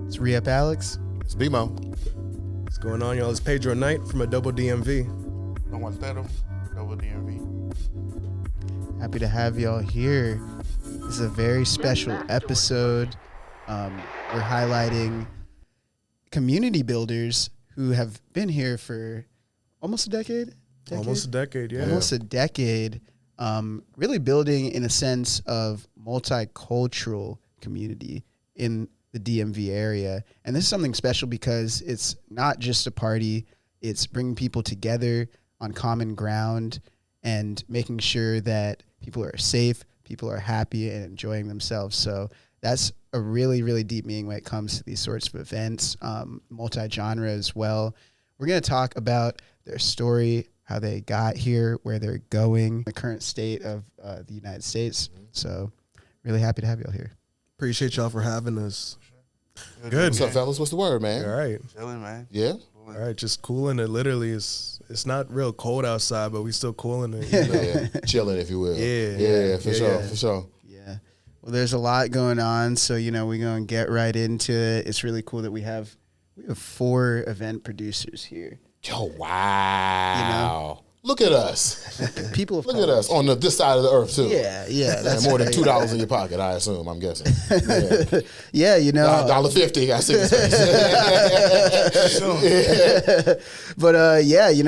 It's Re-Up Alex. It's B-Mo. What's going on, y'all? It's Pedro Knight from Adobo DMV. Pedro, Adobo DMV. Happy to have y'all here. This is a very special episode. We're highlighting community builders who have been here for almost a decade. Almost a decade, yeah. Almost a decade. Really building in a sense of multicultural community in the DMV area. And this is something special because it's not just a party. It's bringing people together on common ground and making sure that people are safe, people are happy and enjoying themselves. So that's a really, really deep meaning when it comes to these sorts of events, multi-genre as well. We're going to talk about their story, how they got here, where they're going, the current state of the United States. So really happy to have y'all here. Appreciate y'all for having us. Good. What's up, fellas? What's the word, man? All right. Chilling, man. Yeah? All right, just cooling it. Literally, it's not real cold outside, but we still cooling it. You know? Yeah. Chilling, if you will. Yeah, for sure. Yeah. Well, there's a lot going on, so, we're going to get right into it. It's really cool that we have 4 event producers here. Yo, wow. Look at us. People of Look color. at us on this side of the earth, too. Yeah. That's more than right. $2 in your pocket, I assume, I'm guessing. Yeah, $1.50, I see the space. But,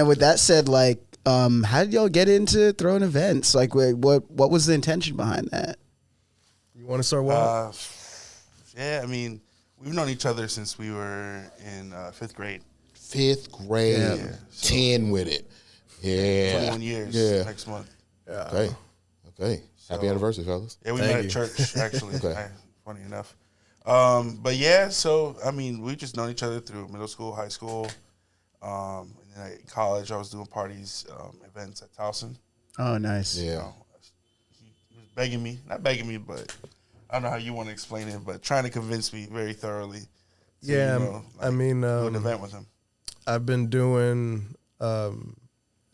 with that said, how did y'all get into throwing events? Like, what was the intention behind that? You want to start with? Yeah, I mean, we've known each other since we were in 5th grade. 5th grade, Yeah. 10 with it. Yeah. 21 years next month. Okay. Happy anniversary, fellas. Yeah, we Thank met you. at church, actually. Okay. Funny enough. But yeah, so, I mean, we just known each other through middle school, high school. And then in college, I was doing parties, events at Towson. Oh, nice. Yeah. He was begging me, not begging me, but I don't know how you want to explain it, but trying to convince me very thoroughly. To, Yeah, do an event with him. I've been doing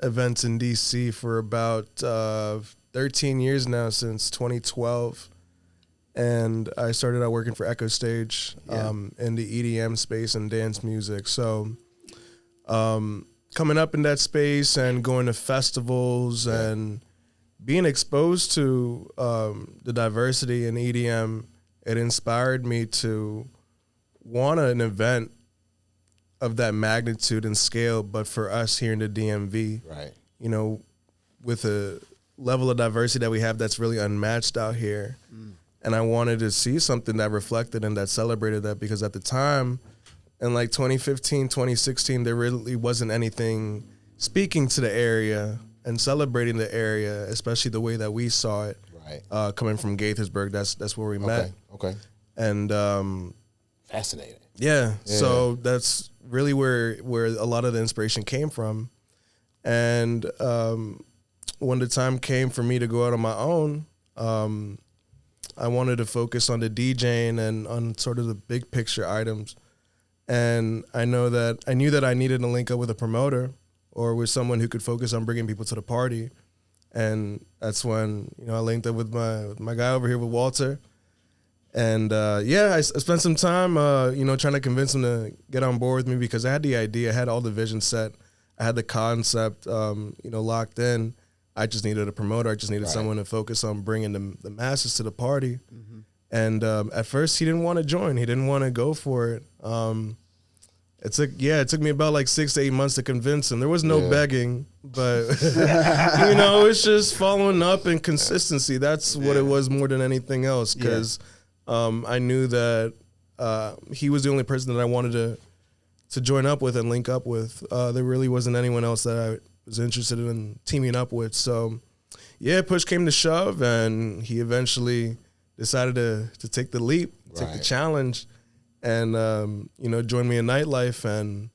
events in DC for about 13 years now, since 2012. And I started out working for Echo Stage in the EDM space and dance music. So coming up in that space and going to festivals and being exposed to the diversity in EDM, it inspired me to want an event of that magnitude and scale, but for us here in the DMV, Right. With a level of diversity that we have that's really unmatched out here. And I wanted to see something that reflected and that celebrated that, because at the time, in 2015, 2016, there really wasn't anything speaking to the area and celebrating the area, especially the way that we saw it. Right. Coming from Gaithersburg, that's where we met. Okay. And Fascinating. yeah, so that's really where a lot of the inspiration came from. And when the time came for me to go out on my own, I wanted to focus on the DJing and on sort of the big picture items. And I knew that I needed to link up with a promoter or with someone who could focus on bringing people to the party. And that's when, I linked up with my guy over here, with Walter. And I spent some time, trying to convince him to get on board with me, because I had the idea, I had all the vision set, I had the concept, locked in. I just needed a promoter. I just needed someone to focus on bringing the masses to the party. Mm-hmm. And at first, he didn't want to join. He didn't want to go for it. It took me about 6 to 8 months to convince him. There was no begging, but it's just following up and consistency. That's what it was more than anything else, because I knew that he was the only person that I wanted to join up with and link up with. There really wasn't anyone else that I was interested in teaming up with. So, push came to shove, and he eventually decided to take the leap, take the challenge, and join me in nightlife. And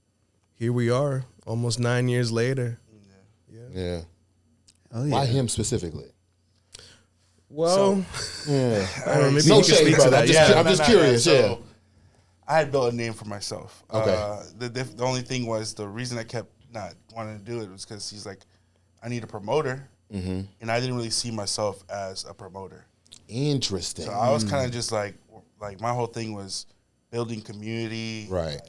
here we are, almost 9 years later. Yeah. Oh, yeah. Why him specifically? Well, I don't know, maybe No you can shade, speak to brother. that. I'm just curious. So, I had built a name for myself. Okay. The only thing was, the reason I kept not wanting to do it was because he's like, I need a promoter, and I didn't really see myself as a promoter. Interesting. So I was kind of just like my whole thing was, building community, Right.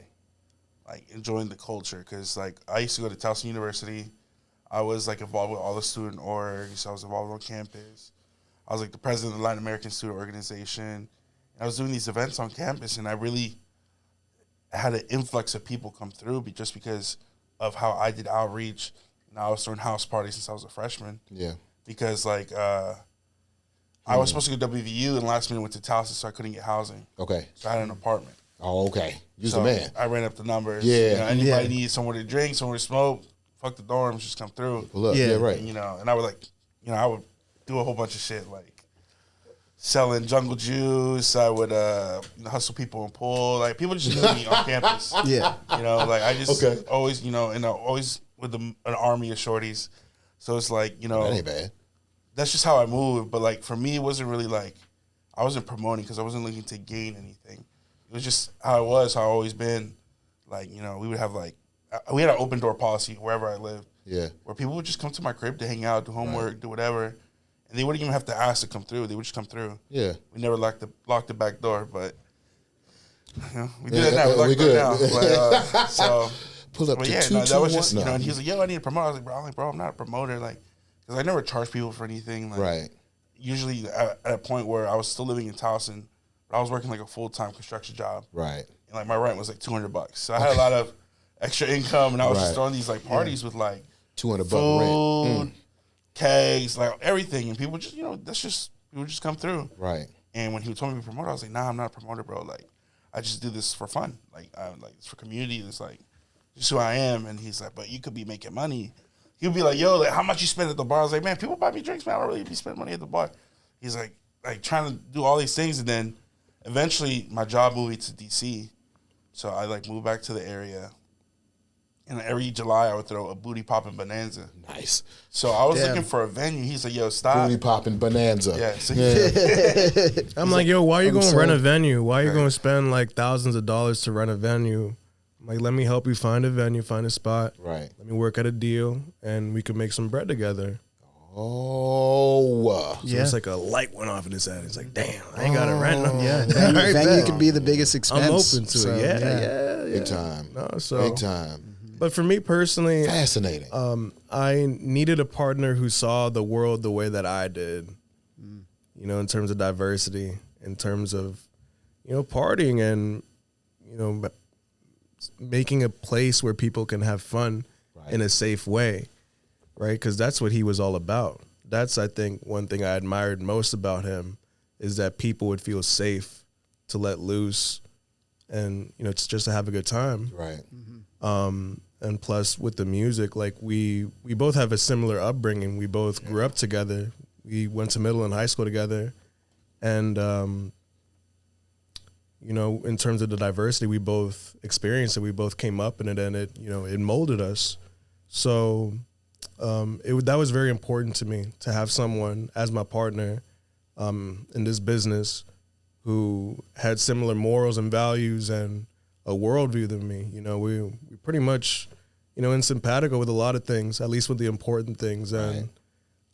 Like enjoying the culture. Because like I used to go to Towson University. I was like involved with all the student orgs. I was involved on campus. I was like the president of the Latin American Student Organization. And I was doing these events on campus, and I really had an influx of people come through just because of how I did outreach. And I was throwing house parties since I was a freshman. Yeah. Because like I was supposed to go to WVU, and last minute went to Towson, so I couldn't get housing. Okay. So I had an apartment. Oh, okay. You're So the man. I ran up the numbers. Yeah. You know, anybody needs somewhere to drink, somewhere to smoke, fuck the dorms, just come through. Look, Yeah. yeah, right. And, you know, and I would I would do a whole bunch of shit like selling jungle juice. I would hustle people in pool. Like people just knew me on campus. Yeah. You know, like I just Okay. always, and always with an army of shorties. So it's like, That ain't bad. that's just how I move. But like for me, it wasn't really like I wasn't promoting because I wasn't looking to gain anything. It was just how it was, how I always been. Like, we would have we had an open door policy wherever I lived. Yeah. Where people would just come to my crib to hang out, do homework, do whatever, and they wouldn't even have to ask to come through. They would just come through. Yeah. We never locked the back door, but we do that now. We lock we the door good. now. But, so, Pull up but to yeah, two, no, that two, was one. just No. and he was like, "Yo, I need a promoter." I was like, "Bro, I'm not a promoter." Like, because I never charged people for anything. Like, Right. Usually at a point where I was still living in Towson, but I was working like a full-time construction job. Right. And like my rent was like $200. So I had a lot of extra income, and I was just Right. throwing these like parties with like $200 food, rent. kegs, like everything, and people just people just come through. Right. And when he told me to be a promoter, I was like, "Nah, I'm not a promoter, bro. Like, I just do this for fun. Like, it's for community. It's like just who I am." And he's like, "But you could be making money." He would be like, "Yo, like, how much you spend at the bar?" I was like, "Man, people buy me drinks, man. I don't really be spending money at the bar." He's like trying to do all these things, and then eventually my job moved me to DC, so I like moved back to the area. And every July I would throw a booty popping bonanza. Nice. So I was Damn. looking for a venue. He's like, "Yo, stop." Booty popping bonanza. Yeah. So I'm like, yo, why are you going to sold. rent a venue? Why are you going to spend like thousands of dollars to rent a venue? I'm like, let me help you find a venue, find a spot. Right. Let me work out a deal, and we could make some bread together. Oh. So it's like a light went off in his head. He's like, damn, I ain't got to rent no. Yeah, All right, venue bet. could be the biggest expense. I'm open to So, it. Yeah. Big time. No, so, Big time. But for me personally, Fascinating. I needed a partner who saw the world the way that I did. In terms of diversity, in terms of, partying and, making a place where people can have fun in a safe way, right? Because that's what he was all about. That's, I think, one thing I admired most about him is that people would feel safe to let loose and, it's just to have a good time. Right. And plus with the music, like we both have a similar upbringing. We both grew up together. We went to middle and high school together. And, in terms of the diversity, we both experienced it. We both came up in it, and it molded us. So that was very important to me to have someone as my partner in this business who had similar morals and values and a worldview than me. We pretty much, in simpatico with a lot of things, at least with the important things. And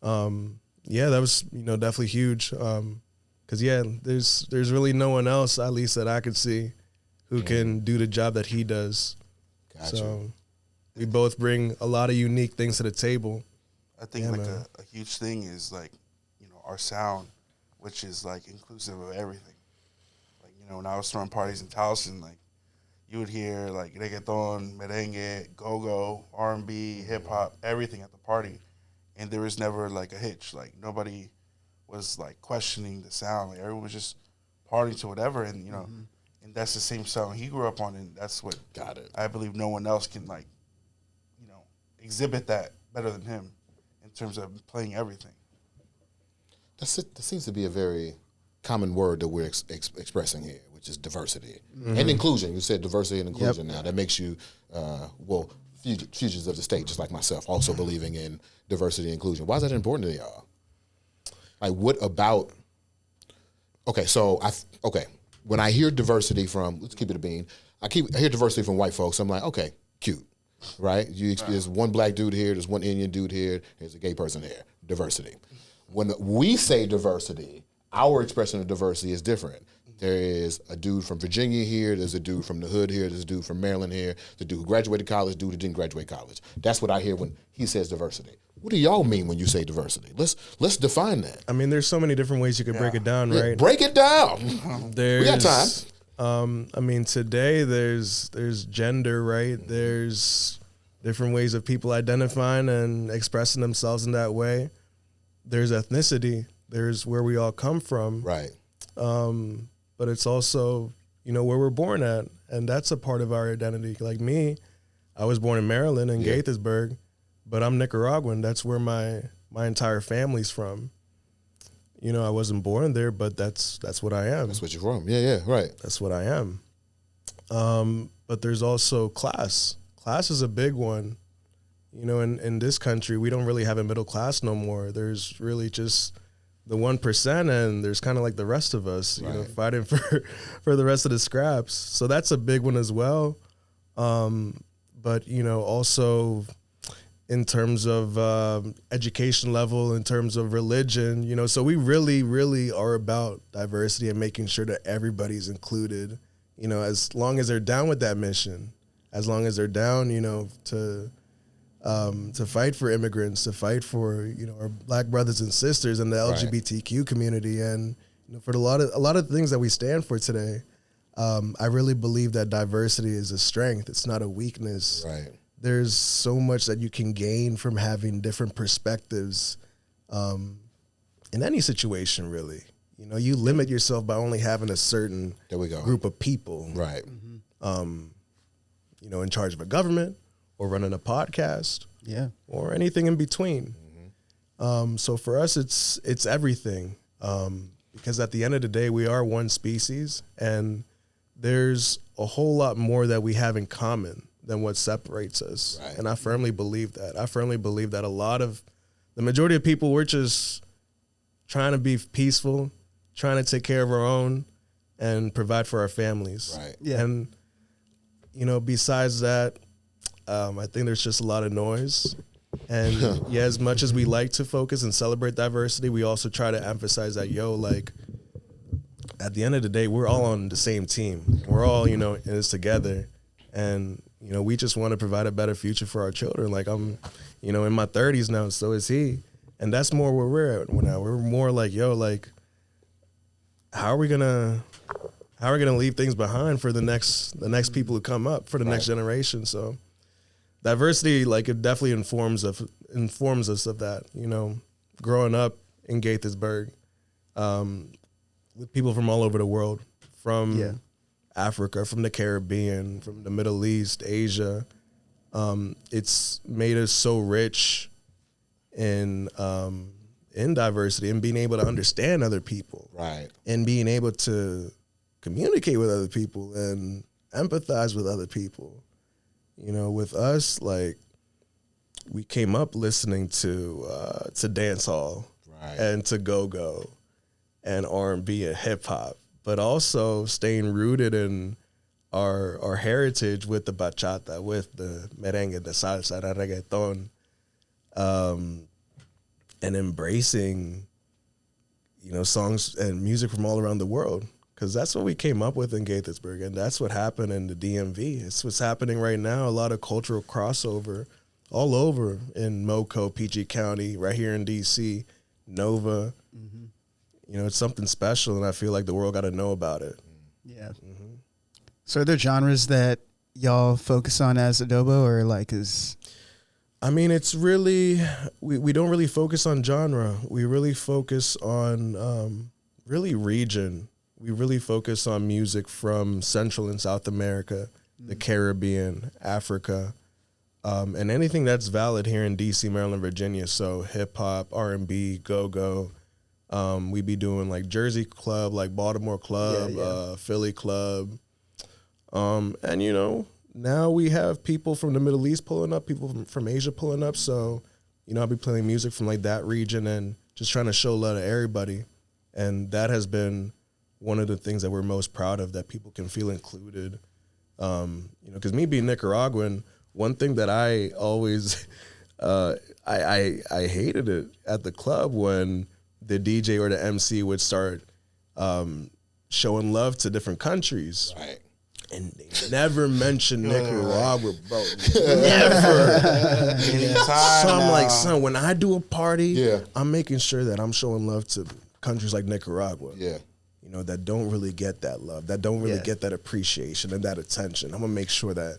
that was, definitely huge. Because there's really no one else, at least that I could see, who can do the job that he does. Gotcha. So we both bring a lot of unique things to the table. I think Yeah, like man. a huge thing is like, our sound, which is like inclusive of everything. Like, when I was throwing parties in Towson, like you would hear like reggaeton, merengue, go-go, R&B, hip hop, everything at the party. And there was never like a hitch. Like nobody was like questioning the sound. Like everyone was just partying to whatever. And, and that's the same sound he grew up on. And that's what Got it. I believe no one else can like, exhibit that better than him in terms of playing everything. That seems to be a very common word that we're expressing here, which is diversity and inclusion. You said diversity and inclusion. Now that makes you, futures of the state, just like myself, also believing in diversity and inclusion. Why is that important to y'all? Like, what about? Okay, so when I hear diversity from, let's keep it a bean. I hear diversity from white folks. I'm like, okay, cute, right? There's one black dude here, there's one Indian dude here, there's a gay person here. Diversity. When we say diversity, our expression of diversity is different. there is a dude from Virginia here, there's a dude from the hood here, there's a dude from Maryland here, the dude who graduated college, dude who didn't graduate college. That's what I hear when he says diversity. What do y'all mean when you say diversity? Let's define that. I mean, there's so many different ways you could break it down, right? Break it down. We got time. I mean, today there's gender, right? There's different ways of people identifying and expressing themselves in that way. There's ethnicity. There's where we all come from. Right. But it's also, where we're born at. And that's a part of our identity. Like me, I was born in Maryland in Gaithersburg, but I'm Nicaraguan. That's where my entire family's from. I wasn't born there, but that's what I am. That's what you're from. Yeah, right. That's what I am. But there's also class. Class is a big one. In this country, we don't really have a middle class no more. There's really just the 1%, and there's kind of like the rest of us, fighting for the rest of the scraps. So that's a big one as well. But, also in terms of education level, in terms of religion, so we really, really are about diversity and making sure that everybody's included, as long as they're down with that mission, as long as they're down, to fight for immigrants, to fight for, our black brothers and sisters in the LGBTQ community. And for a lot of things that we stand for today, I really believe that diversity is a strength. It's not a weakness. Right. There's so much that you can gain from having different perspectives in any situation, really. You limit yourself by only having a certain group of people. Right. In charge of a government or running a podcast. Yeah. Or anything in between. So for us, it's everything. Because at the end of the day, we are one species, and there's a whole lot more that we have in common than what separates us. Right. And I firmly believe that. I firmly believe that the majority of people, we're just trying to be peaceful, trying to take care of our own and provide for our families. Right. Yeah. And, besides that, I think there's just a lot of noise. And as much as we like to focus and celebrate diversity, we also try to emphasize that, at the end of the day, we're all on the same team. We're all, in this together. And, we just want to provide a better future for our children. Like I'm, in my 30s now, so is he. And that's more where we're at now. We're more like, how are we gonna leave things behind for the next people who come up, for the next generation? So diversity, it definitely informs us of that. Growing up in Gaithersburg, with people from all over the world, from Africa, from the Caribbean, from the Middle East, Asia, it's made us so rich in diversity and being able to understand other people, right, and being able to communicate with other people and empathize with other people. With us, we came up listening to dance hall, right, and to go-go and R&B and hip hop, but also staying rooted in our heritage with the bachata, with the merengue, the salsa, the reggaeton, and embracing, songs and music from all around the world. Because that's what we came up with in Gaithersburg, and that's what happened in the DMV. It's what's happening right now, a lot of cultural crossover all over in Moco, PG County, right here in D.C., Nova. It's something special, and I feel like the world got to know about it. Yeah. So are there genres that y'all focus on as Adobo, or is... I mean, it's really, we don't really focus on genre. We really focus on really region. We really focus on music from Central and South America, the Caribbean, Africa, and anything that's valid here in D.C., Maryland, Virginia. So hip hop, R&B, go-go. We be doing Jersey Club, Baltimore Club, Philly Club. And, now we have people from the Middle East pulling up, people from Asia pulling up. So, I'll be playing music from that region and just trying to show love to everybody. And that has been one of the things that we're most proud of, that people can feel included. Because me being Nicaraguan, one thing that I always, I hated it at the club when the DJ or the MC would start showing love to different countries. Right. And they never mention Nicaragua, bro. Never. So I'm like, son, when I do a party, I'm making sure that I'm showing love to countries like Nicaragua. Yeah. You know, that don't really get that love, that don't really get that appreciation and that attention. I'm gonna make sure that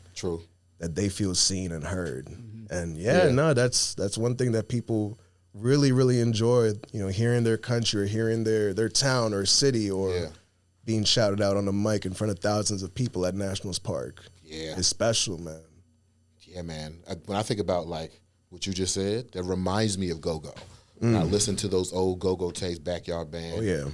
that they feel seen and heard. And that's one thing that people really, really enjoy, you know, hearing their country or hearing their town or city or being shouted out on the mic in front of thousands of people at Nationals Park. Yeah. It's special, man. Yeah, man. When I think about, like, what you just said, that reminds me of Go-Go. When I listen to those old Go-Go tapes, Backyard Band. Oh, yeah.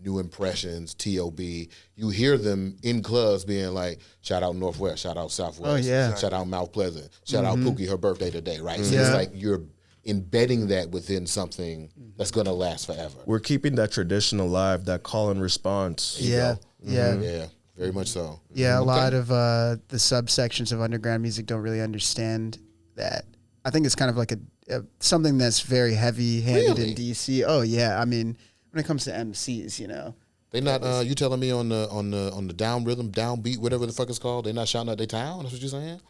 New Impressions, T.O.B. You hear them in clubs being like, shout out Northwest, shout out Southwest, shout out Mount Pleasant, shout out Pookie, her birthday today, right? So it's like you're embedding that within something that's going to last forever. We're keeping that tradition alive, that call and response. Yeah, Yeah, very much so. Yeah, a lot of the subsections of underground music don't really understand that. I think it's kind of like a something that's very heavy-handed in DC. Oh yeah, I mean, when it comes to MCs, you know, they not. You telling me on the down rhythm, down beat, whatever the fuck it's called, they not shouting out their town? That's what you're saying?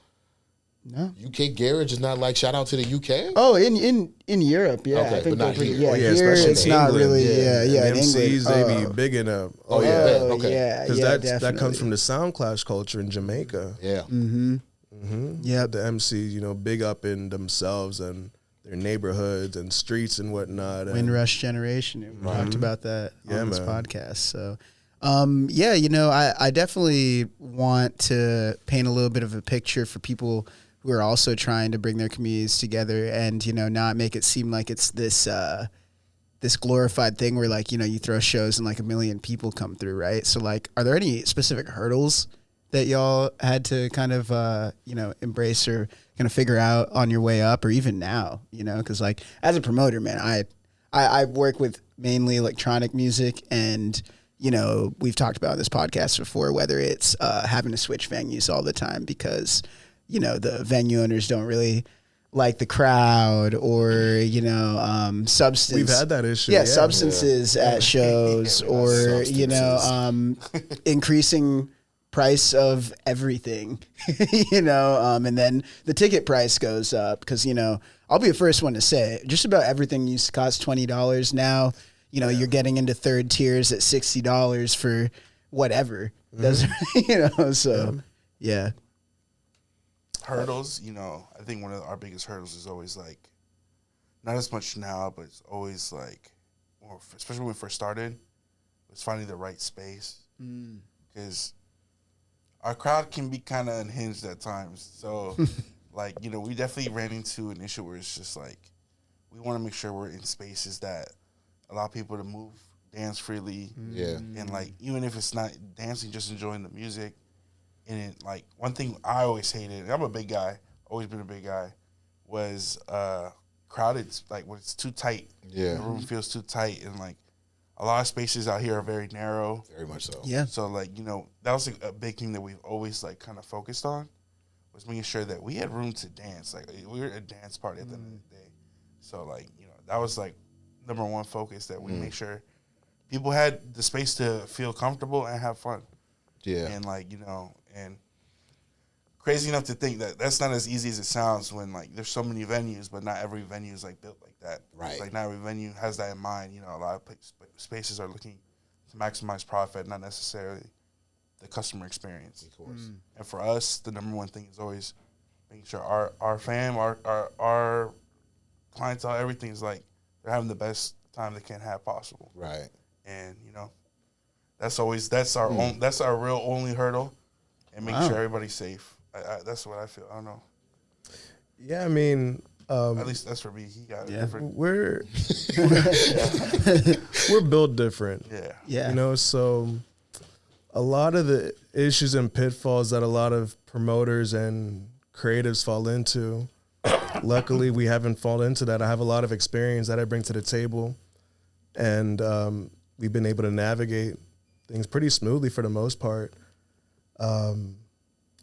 No. UK Garage is not like shout out to the UK? Oh, in Europe, yeah. Okay, I think but not here. Oh, yeah, here especially it's in not England. really, in MCs, England. they be big enough. Oh, yeah. Okay. Yeah, Because that comes from the sound clash culture in Jamaica. Yeah. Yeah. The MCs, you know, big up in themselves and their neighborhoods and streets and whatnot. Windrush Generation. We talked about that on this podcast. So, you know, I definitely want to paint a little bit of a picture for people who are also trying to bring their communities together and, you know, not make it seem like it's this this glorified thing where, like, you know, you throw shows and like 1 million people come through, right? So, like, are there any specific hurdles that y'all had to kind of, you know, embrace or kind of figure out on your way up or even now, you know? Because, like, as a promoter, man, I work with mainly electronic music and, you know, we've talked about this podcast before, whether it's having to switch venues all the time because, you know, the venue owners don't really like the crowd or, you know, substance. We've had that issue. Yeah, substances at shows or, you know, increasing price of everything, you know, and then the ticket price goes up because, you know, I'll be the first one to say just about everything used to cost $20 now. You know, you're getting into third tiers at $60 for whatever. Doesn't you know? So yeah. Hurdles, you know, I think one of our biggest hurdles is always like, not as much now, but it's always like, or especially when we first started, was finding the right space because our crowd can be kind of unhinged at times. So, like, you know, we definitely ran into an issue where it's just like, we want to make sure we're in spaces that allow people to move, dance freely. Yeah. And, like, even if it's not dancing, just enjoying the music. And, it, like, one thing I always hated, I'm a big guy, always been a big guy, was crowded, like, when it's too tight. Yeah. The room feels too tight. And, like, a lot of spaces out here are very narrow. Very much so. Yeah. So, like, you know, that was a big thing that we've always, like, kind of focused on, was making sure that we had room to dance. Like, we were a dance party at the end of the day. So, like, you know, that was, like, number one focus, that we make sure people had the space to feel comfortable and have fun. Yeah. And, like, you know, and crazy enough to think that that's not as easy as it sounds when, like, there's so many venues, but not every venue is, like, built like that. Right. Like, not every venue has that in mind. You know, a lot of spaces are looking to maximize profit, not necessarily the customer experience. Of course. And for us, the number one thing is always making sure our fam, our clientele, everything is, like, they're having the best time they can have possible. Right. And, you know, that's our own, that's our real only hurdle, and making sure everybody's safe. That's what I feel. I don't know. Yeah, I mean, At least that's for me. He got it different. We're built different. Yeah. You know, so a lot of the issues and pitfalls that a lot of promoters and creatives fall into, luckily we haven't fallen into that. I have a lot of experience that I bring to the table, and we've been able to navigate things pretty smoothly for the most part.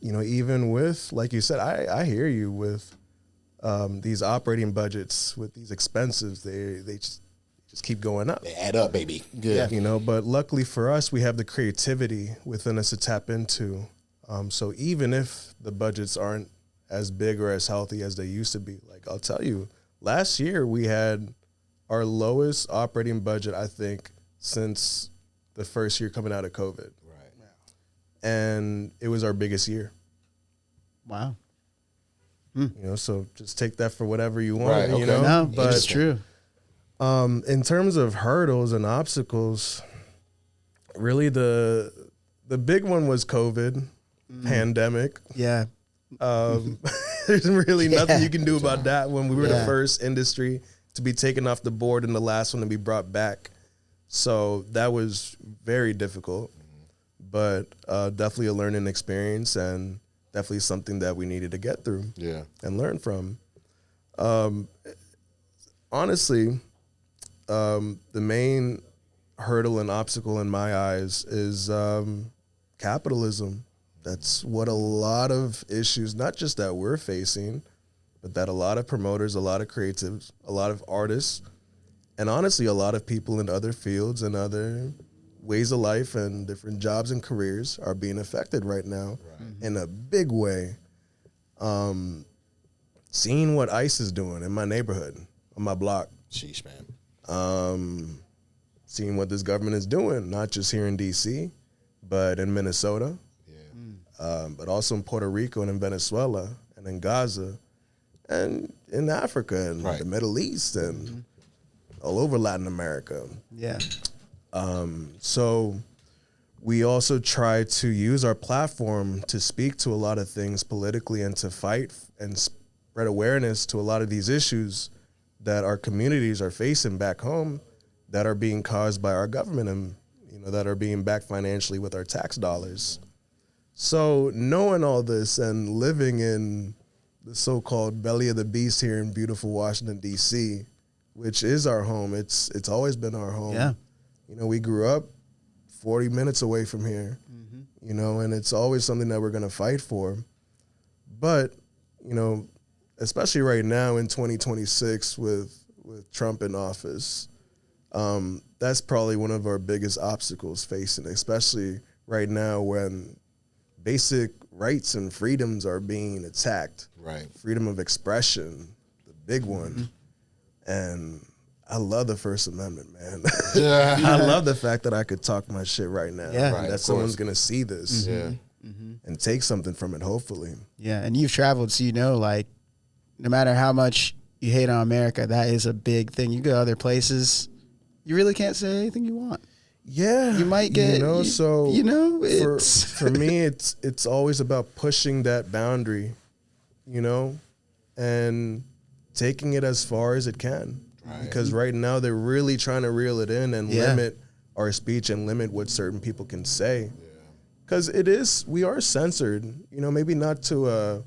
You know, even with, like you said, I hear you with these operating budgets, with these expenses, they just just keep going up. They add up, baby. Yeah. You know, but luckily for us, we have the creativity within us to tap into. So even if the budgets aren't as big or as healthy as they used to be, like I'll tell you, last year we had our lowest operating budget, I think, since the first year coming out of COVID. Right. And it was our biggest year. Wow. You know, so just take that for whatever you want. Right, You okay. know, No, but it's true. in terms of hurdles and obstacles, really the big one was COVID, pandemic. Yeah. There's really nothing you can do about that when we were the first industry to be taken off the board and the last one to be brought back. So that was very difficult, but definitely a learning experience and definitely something that we needed to get through and learn from. Honestly, the main hurdle and obstacle in my eyes is capitalism. That's what a lot of issues, not just that we're facing, but that a lot of promoters, a lot of creatives, a lot of artists, and honestly, a lot of people in other fields and other ways of life and different jobs and careers are being affected right now in a big way. Seeing what ICE is doing in my neighborhood, on my block. Sheesh, man. Seeing what this government is doing, not just here in D.C., but in Minnesota, but also in Puerto Rico and in Venezuela and in Gaza and in Africa and the Middle East and all over Latin America. Yeah. So we also try to use our platform to speak to a lot of things politically and to fight and spread awareness to a lot of these issues that our communities are facing back home that are being caused by our government and, you know, that are being backed financially with our tax dollars. So knowing all this and living in the so-called belly of the beast here in beautiful Washington, D.C., which is our home. It's always been our home. Yeah. You know, we grew up 40 minutes away from here, you know, and it's always something that we're going to fight for. But, you know, especially right now in 2026 with Trump in office, that's probably one of our biggest obstacles facing, especially right now when basic rights and freedoms are being attacked. Right. Freedom of expression, the big one. And I love the First Amendment, man. I love the fact that I could talk my shit right now. Yeah. And that someone's going to see this and take something from it, hopefully. Yeah, and you've traveled, so you know, like, no matter how much you hate on America, that is a big thing. You go other places, you really can't say anything you want. Yeah. You might get, you know, so you know, it's for me, it's always about pushing that boundary, you know, and taking it as far as it can. Right. Because right now they're really trying to reel it in and limit our speech and limit what certain people can say. Because we are censored, you know, maybe not to a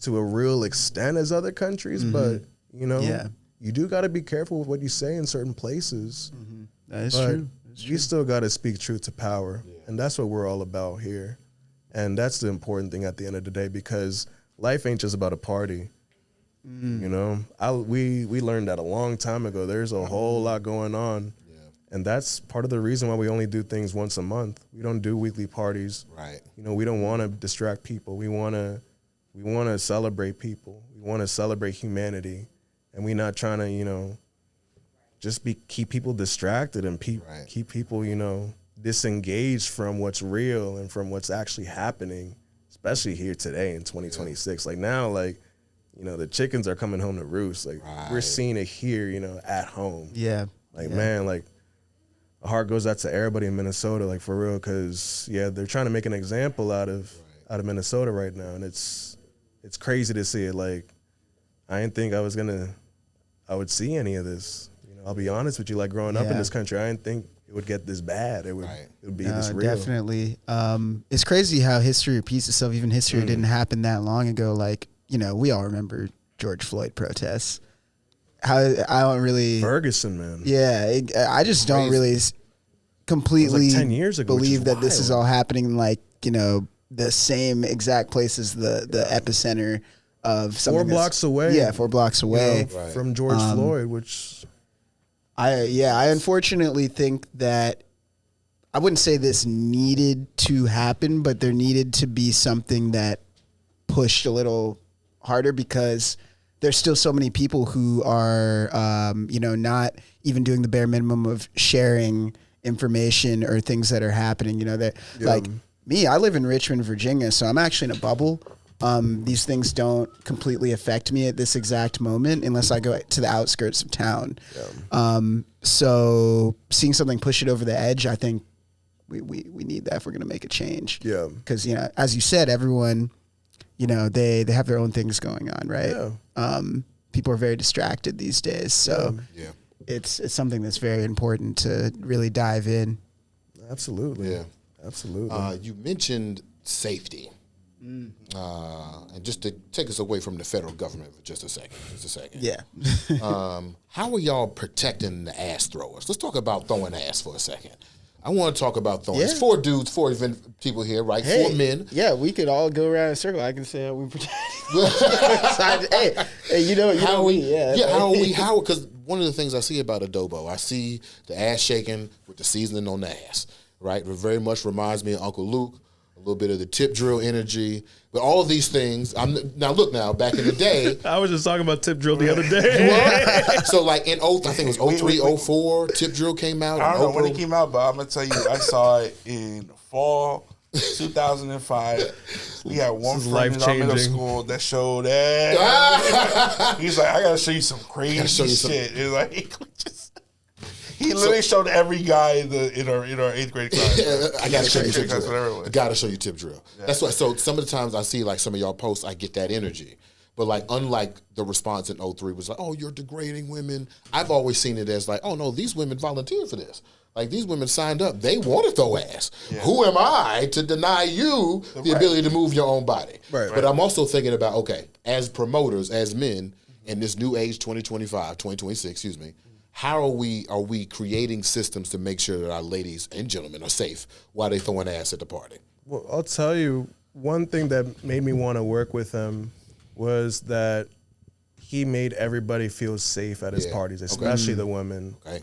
real extent as other countries, but, you know, you do got to be careful with what you say in certain places. That is true. You still got to speak truth to power. And that's what we're all about here. And that's the important thing at the end of the day, because life ain't just about a party. You know, we learned that a long time ago. There's a whole lot going on. And that's part of the reason why we only do things once a month. We don't do weekly parties. Right. You know, we don't want to distract people. We want to celebrate people. We want to celebrate humanity. And we're not trying to, you know, just keep people distracted and keep people, you know, disengaged from what's real and from what's actually happening, especially here today in 2026. Like now, like, you know, the chickens are coming home to roost. Like we're seeing it here, you know, at home. Yeah. Like, man, like, the heart goes out to everybody in Minnesota, like, for real, because, they're trying to make an example out of Minnesota right now, and it's crazy to see it. Like, I didn't think I would see any of this. You know, I'll be honest with you, like, growing up in this country, I didn't think it would get this bad. It would be this real. Definitely. It's crazy how history repeats itself. Even history didn't happen that long ago. Like, you know, we all remember George Floyd protests. I don't really Ferguson, man. Yeah, I just don't really completely like 10 years ago, believe that this is all happening in, like, you know, the same exact place as the epicenter of something 4 blocks away. Yeah, 4 blocks away from George Floyd, which I unfortunately think that I wouldn't say this needed to happen, but there needed to be something that pushed a little harder, because there's still so many people who are, not even doing the bare minimum of sharing information or things that are happening. That like me, I live in Richmond, Virginia, so I'm actually in a bubble. These things don't completely affect me at this exact moment unless I go to the outskirts of town. So seeing something push it over the edge, I think we need that if we're going to make a change. Yeah. Because, as you said, everyone, they have their own things going on, right? Yeah. People are very distracted these days. So it's something that's very important to really dive in. Absolutely. Yeah. Absolutely. You mentioned safety. And just to take us away from the federal government for just a second. Yeah. How are y'all protecting the ass throwers? Let's talk about throwing ass for a second. I want to talk about throwing. It's 4 dudes, 4 event people here, right? 4 men. Yeah, we could all go around in a circle. I can say we protect. How? Because one of the things I see about Adobo, I see the ass shaking with the seasoning on the ass, right? It very much reminds me of Uncle Luke. A little bit of the tip drill energy, but all of these things. Back in the day, I was just talking about tip drill the other day. So like in I think it was 03, 04, tip drill came out. I don't know when it came out, but I'm gonna tell you, I saw it in fall 2005. We had one friend in our middle school that showed that. He's like, I gotta show you some crazy shit. It's like he literally showed every guy in our 8th grade class. I gotta show you tip drill. I gotta show you tip drill. Yeah. That's why. So some of the times I see like some of y'all posts, I get that energy. But like, unlike the response in 03 was like, oh, you're degrading women. I've always seen it as like, oh no, these women volunteered for this. Like these women signed up. They want to throw ass. Yeah. Who am I to deny you the ability to move your own body? Right. But I'm also thinking about, okay, as promoters, as men in this new age, 2026, excuse me. How are we creating systems to make sure that our ladies and gentlemen are safe while they throwing ass at the party? Well, I'll tell you, one thing that made me want to work with him was that he made everybody feel safe at his parties, especially the women. Okay.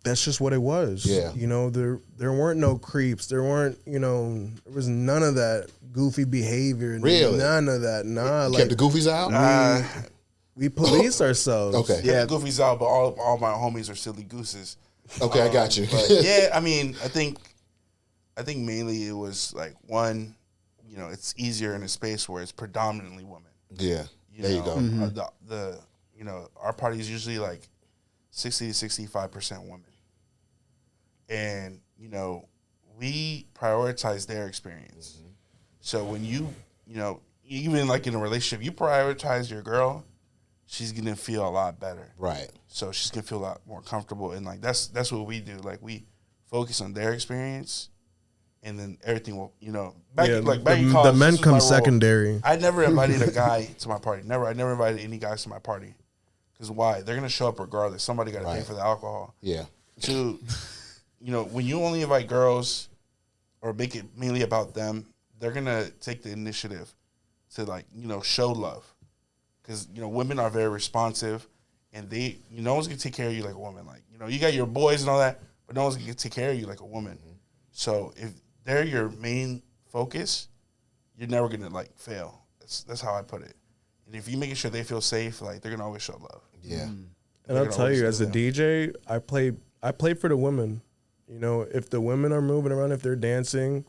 That's just what it was. Yeah. There weren't no creeps. There weren't, there was none of that goofy behavior. Really? None of that. Nah. Kept the goofies out? We police ourselves. Okay. Yeah, goofies out, but all my homies are silly gooses. Okay, I got you. But yeah, I mean, I think mainly it was like one, it's easier in a space where it's predominantly women. Yeah, there you go. Our party is usually like 60 to 65% women, and we prioritize their experience. Mm-hmm. So when even like in a relationship, you prioritize your girl. She's gonna feel a lot better, right? So she's gonna feel a lot more comfortable, and like that's what we do. Like we focus on their experience, and then everything will, back in college, the men come secondary. I never invited a guy to my party. I never invited any guys to my party, because why? They're gonna show up regardless. Somebody got to pay for the alcohol. Yeah. So, when you only invite girls, or make it mainly about them, they're gonna take the initiative to show love. Because, women are very responsive, and no one's going to take care of you like a woman. Like, you got your boys and all that, but no one's going to take care of you like a woman. Mm-hmm. So if they're your main focus, you're never going to, fail. That's how I put it. And if you're making sure they feel safe, they're going to always show love. Yeah. And I'll tell you, as a DJ, I play for the women. If the women are moving around, if they're dancing,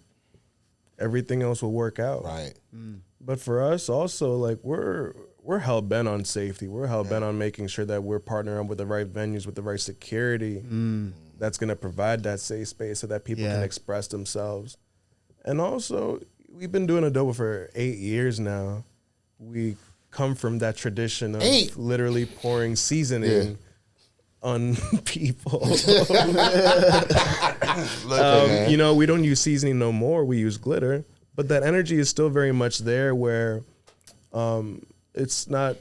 everything else will work out. Right. Mm. But for us also, we're hell-bent on safety. We're hell-bent on making sure that we're partnering with the right venues, with the right security that's going to provide that safe space so that people can express themselves. And also, we've been doing Adobo for 8 years now. We come from that tradition of literally pouring seasoning on people. We don't use seasoning no more. We use glitter. But that energy is still very much there where it's not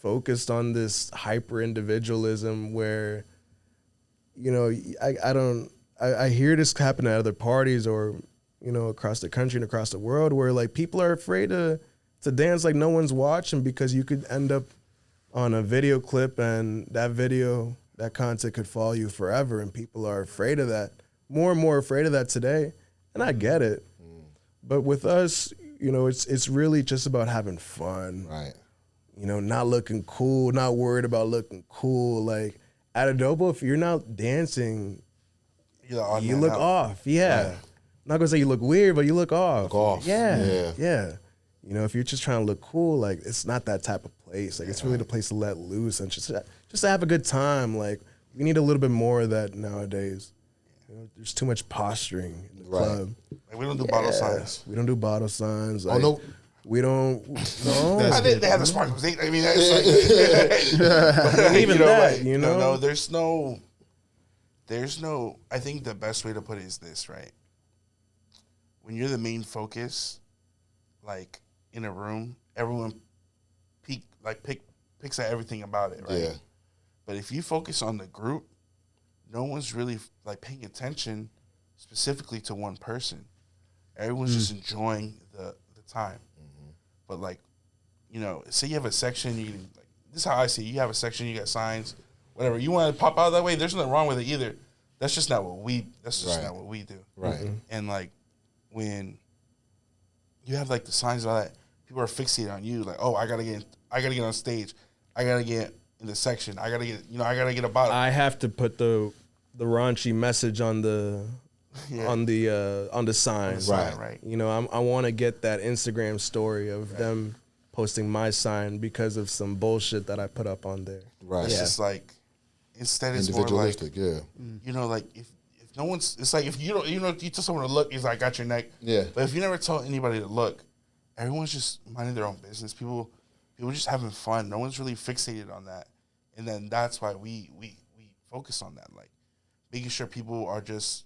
focused on this hyper individualism where, I hear this happen at other parties or, across the country and across the world where people are afraid to dance like no one's watching because you could end up on a video clip and that video that content could follow you forever, and people are afraid of that, more and more afraid of that today, and I get it. But with us, it's really just about having fun. Right. Not looking cool, not worried about looking cool. Like at Adobo, if you're not dancing, you look off. Yeah. Right. Not gonna say you look weird, but you look off. Look off. Yeah. If you're just trying to look cool, like it's not that type of place. Like it's really the place to let loose and just to have a good time. Like we need a little bit more of that nowadays. There's too much posturing in the club. Like we don't do bottle signs. We don't do bottle signs. Like, no. We don't. No. They have the sparkles. That's like, even that, No, there's no. I think the best way to put it is this, right? When you're the main focus, like in a room, everyone picks at everything about it, right? Yeah. But if you focus on the group, no one's really like paying attention specifically to one person. Everyone's just enjoying the time. But like, say you have a section, this is how I see it. You have a section, you got signs, whatever. You want to pop out that way, there's nothing wrong with it either. That's just not what we do. Right. And like when you have like the signs and all that, people are fixated on you, like, oh, I gotta get on stage. I gotta get in the section. I gotta get a bottle. I have to put the raunchy message on the on the sign. Right. I want to get that Instagram story of them posting my sign because of some bullshit that I put up on there. Right. It's just like instead it's more like like if no one's, it's like if you don't, you tell someone to look, he's like, I got your neck. Yeah. But if you never tell anybody to look, everyone's just minding their own business. People just having fun. No one's really fixated on that, and then that's why we focus on that, like making sure people are just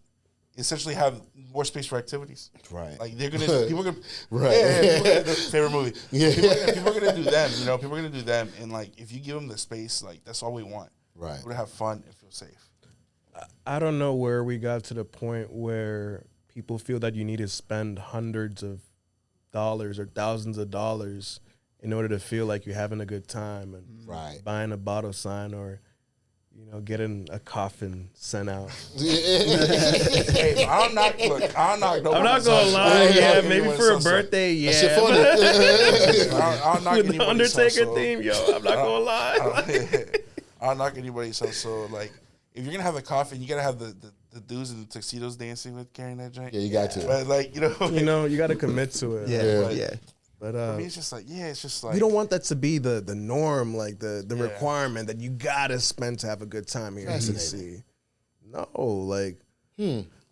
essentially have more space for activities. Right. Like people are gonna right. Yeah, favorite movie. Yeah. People are gonna do them. People are gonna do them, and like if you give them the space, like that's all we want. Right. People to have fun and feel safe. I don't know where we got to the point where people feel that you need to spend hundreds of dollars or thousands of dollars in order to feel like you're having a good time and buying a bottle sign or getting a coffin sent out. Hey, I'm not gonna lie. Yeah, maybe for a birthday. Yeah, that shit funny. I'll knock with the Undertaker theme, yo. I'm not gonna lie. I'll knock anybody's else. So like, if you're gonna have a coffin, you gotta have the dudes in the tuxedos dancing with carrying that joint. Yeah, you got to. But like, you got to commit to it. Yeah. But for me, it's just like you don't want that to be the norm, like the requirement that you gotta spend to have a good time here in DC. No, like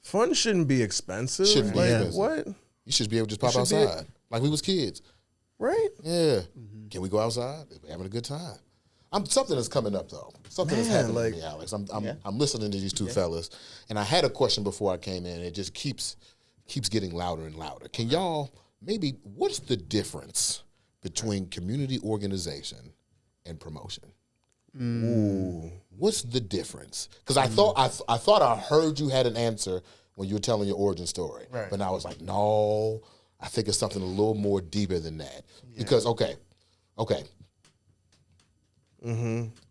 fun shouldn't be expensive. Shouldn't be expensive. What? You should be able to just pop outside like we was kids, right? Yeah. Can we go outside? We're having a good time. Something is coming up though. Something is happening to me, Alex. I'm listening to these two fellas, and I had a question before I came in. And it just keeps getting louder and louder. Can y'all? Maybe what's the difference between community organization and promotion? Ooh, what's the difference? Because I thought I heard you had an answer when you were telling your origin story, but now I was like, no, I think it's something a little more deeper than that. Yeah. Because okay.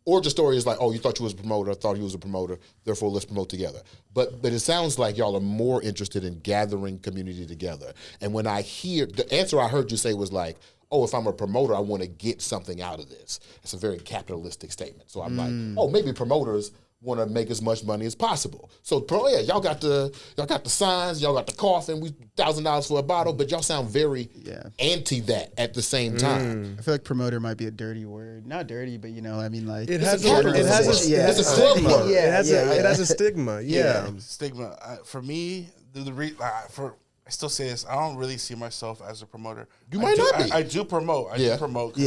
Origin story is like, oh, you thought you was a promoter, I thought you was a promoter, therefore let's promote together. But it sounds like y'all are more interested in gathering community together. And when I hear, the answer I heard you say was like, oh, if I'm a promoter, I want to get something out of this. It's a very capitalistic statement. So I'm like, oh, maybe promoters want to make as much money as possible. So y'all got the signs, y'all got the coffin, we $1,000 for a bottle, but y'all sound very anti that at the same time. I feel like promoter might be a dirty word. Not dirty, but I mean like it has a stigma. It has a stigma. Yeah. Stigma. For me, I still say this. I don't really see myself as a promoter. You might not be. I do promote. I do promote.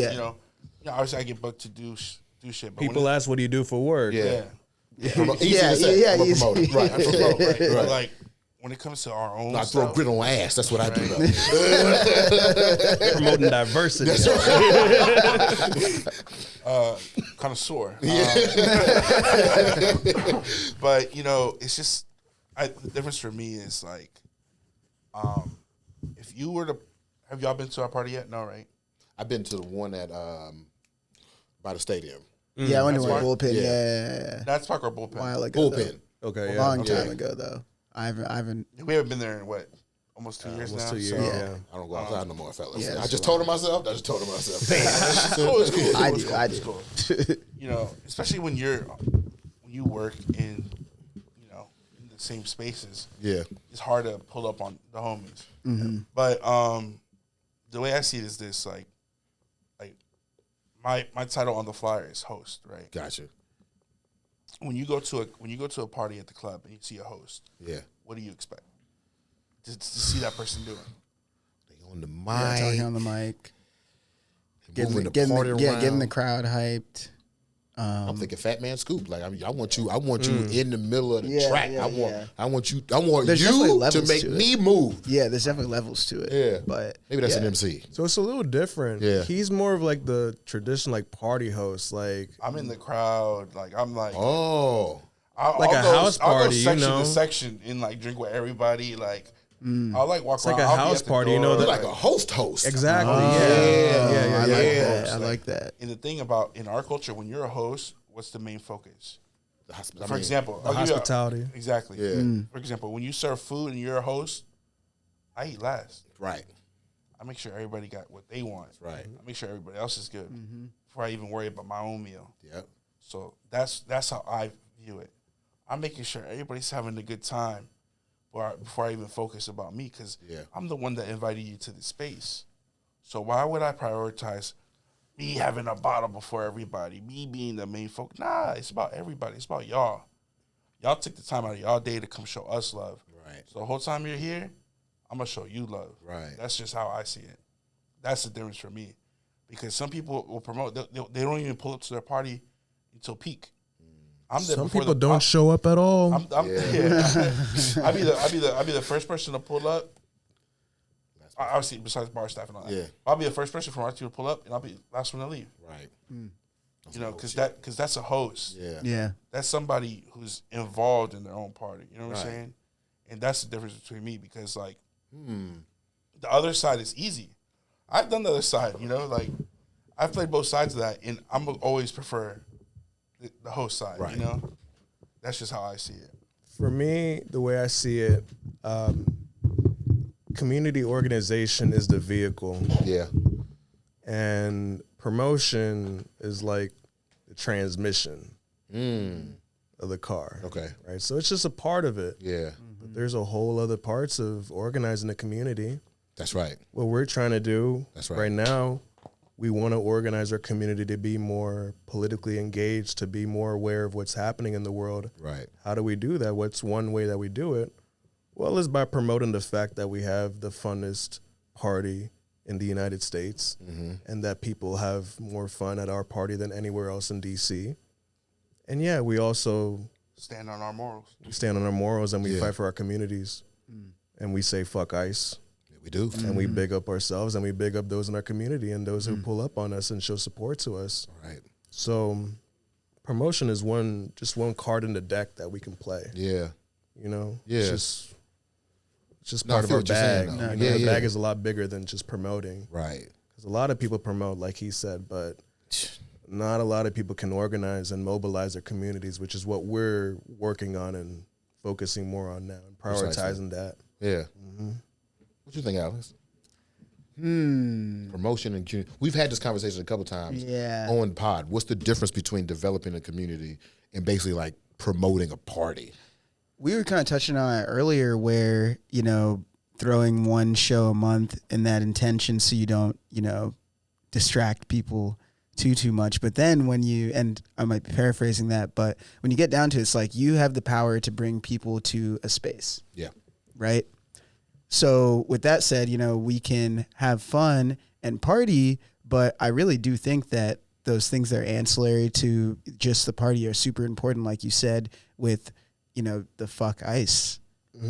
Obviously I get booked to do shit. But people ask, what do you do for work? Yeah. Yeah. I'm a promoter. Right. I promote. Right. But like when it comes to our own, I throw grit on ass. That's what I do. Promoting diversity. That's right. Connoisseur. But it's just the difference for me is like, if you were to, have y'all been to our party yet? No, right? I've been to the one at by the stadium. Yeah, I went to That's a Park? bullpen. Yeah. Yeah. That's Park or Bullpen. A while ago. Bullpen. Okay, A yeah. long okay. time ago, though. I haven't. We haven't been there in what, almost 2 years Almost now. 2 years, So yeah. I don't go outside no more, fellas. Yeah, I it's just a told him myself. I just told him myself. it's cool. It's cool. I It's do. cool. I It's do. cool. You know, especially when you work in, you know, in the same spaces. Yeah. It's hard to pull up on the homies. Mm-hmm. But the way I see it is this: like my title on the flyer is host, right? Gotcha. When you go to a party at the club and you see a host, Yeah. what do you expect to see that person doing? They on the Yeah, mic. talking on the mic. Moving the Getting party around. getting the crowd hyped. I'm thinking Fat Man Scoop. Like I want you in the middle of the Yeah, track. yeah, I want There's definitely you to levels make to it. me move. Yeah, there's definitely levels to it. Yeah. But Maybe that's yeah. an MC. So it's a little different. Yeah. He's more of like the traditional like party host. Like I'm in the crowd, like I'm like Oh. Like a house I'll party, go you section know? to section and like drink with everybody. Like I'll like walk It's like around. a I'll be house at the party, you know, door, You're like a host. exactly. Oh, yeah. I like that. host, I like- like that. And the thing about in our culture, when you're a host, what's the main focus? For mean, example, The I'll give you a- hospitality. exactly. Yeah. For example, when you serve food and you're a host, I eat last. Right. I make sure everybody got what they want. Right. I make sure everybody else is good before I even worry about my own meal. Yep. So that's how I view it. I'm making sure everybody's having a good time before I even focus about me, because Yeah. I'm the one that invited you to the space. So why would I prioritize me having a bottle before everybody, me being the main focus? Nah, it's about everybody. It's about y'all. Y'all took the time out of y'all day to come show us love. Right. So the whole time you're here, I'm going to show you love. Right. That's just how I see it. That's the difference for me. Because some people will promote, they don't even pull up to their party until peak. I'm there Some before people don't show up at all. I'll be the first person to pull up. Obviously, besides bar staff and all that. Yeah. I'll be the first person from our team to pull up, and I'll be the last one to leave. Right. You know, because that's a host. Yeah. Yeah. That's somebody who's involved in their own party. You know what I'm Right. saying? And that's the difference between me, because like the other side is easy. I've done the other side. You know, like I've played both sides of that, and I'm gonna always prefer the host side. Right. You know, that's just how I see it. For me, the way I see it, community organization is the vehicle, Yeah. and promotion is like the transmission of the car. Okay. Right. So it's just a part of it. Yeah. But there's a whole other parts of organizing the community. That's right. What we're trying to do That's right. right now, we want to organize our community to be more politically engaged, to be more aware of what's happening in the world. Right. How do we do that? What's one way that we do it? Well, is by promoting the fact that we have the funnest party in the United States, and that people have more fun at our party than anywhere else in DC. And yeah, we also Stand on our morals. stand on our morals, and we Yeah. fight for our communities. And we say fuck ICE. Yeah, we do. And we big up ourselves, and we big up those in our community and those who pull up on us and show support to us. Right. So promotion is just one card in the deck that we can play. Yeah. You know? Yeah. It's just No, I part of feel our what you're saying, bag. though. You know, Yeah, the yeah. bag is a lot bigger than just promoting. Right. Because a lot of people promote, like he said, but not a lot of people can organize and mobilize their communities, which is what we're working on and focusing more on now and prioritizing that. Yeah. What you think, Alex? Promotion and community. We've had this conversation a couple times Yeah. on pod. What's the difference between developing a community and basically like promoting a party? We were kind of touching on it earlier where, you know, throwing one show a month in that intention so you don't, you know, distract people too much. But then when you, and I might be paraphrasing that, but when you get down to it, it's like you have the power to bring people to a space. Yeah. Right? So with that said, you know, we can have fun and party, but I really do think that those things that are ancillary to just the party are super important, like you said, with, you know, the fuck ICE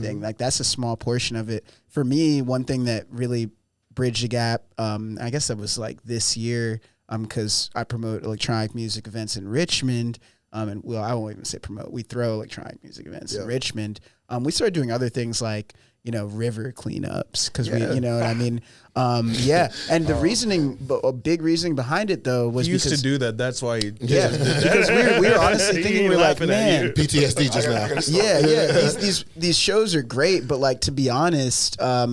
thing. Like that's a small portion of it. For me, one thing that really bridged the gap, I guess that was like this year, because I promote electronic music events in Richmond. And well, I won't even say promote. We throw electronic music events in Richmond. we started doing other things like, river cleanups because we, Yeah. you know what I mean? Yeah. And the reasoning, a big reasoning behind it though was He used because to do that. That's why he yeah, because we were honestly thinking, we're like, man, PTSD just now. yeah. These shows are great, but like to be honest, I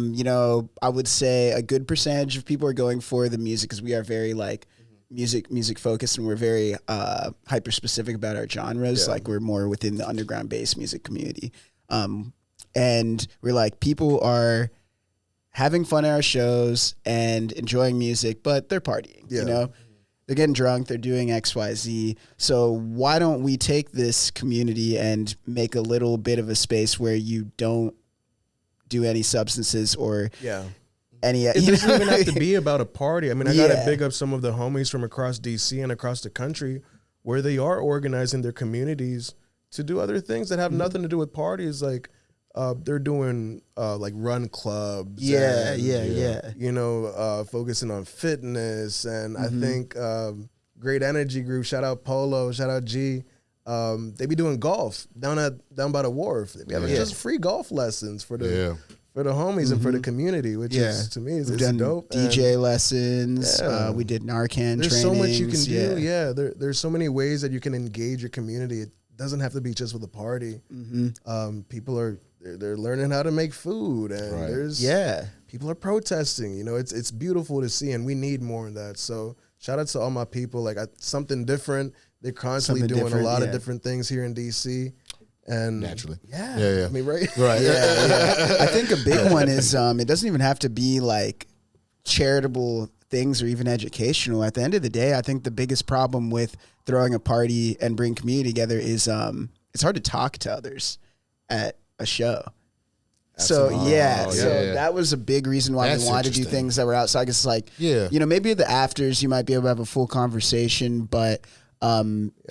would say a good percentage of people are going for the music because we are very like music focused and we're very hyper specific about our genres. Like we're more within the underground bass music community, and we're like people are having fun at our shows and enjoying music, but they're partying. They're getting drunk, they're doing XYZ. So why don't we take this community and make a little bit of a space where you don't do any substances or any... It doesn't even have to be about a party. I mean, I got to big up some of the homies from across DC and across the country where they are organizing their communities to do other things that have nothing to do with parties. Like they're doing like run clubs. Focusing on fitness. And I think Great Energy Group, shout out Polo, shout out G. They be doing golf down by the wharf. They be having just free golf lessons for the homies and for the community, which is to me is dope. DJ lessons. We did Narcan. There's so much you can do. Yeah, there's so many ways that you can engage your community. It doesn't have to be just with a party. People are they're learning how to make food, and there's people are protesting. It's beautiful to see, and we need more of that. So shout out to all my people. Like something different. They're constantly doing a lot of different things here in DC. And naturally, I mean, right. I think a big one is it doesn't even have to be like charitable things or even educational. At the end of the day, I think the biggest problem with throwing a party and bringing community together is it's hard to talk to others at a show. Absolutely. So that was a big reason why we wanted to do things that were outside. It's like, maybe at the afters you might be able to have a full conversation, but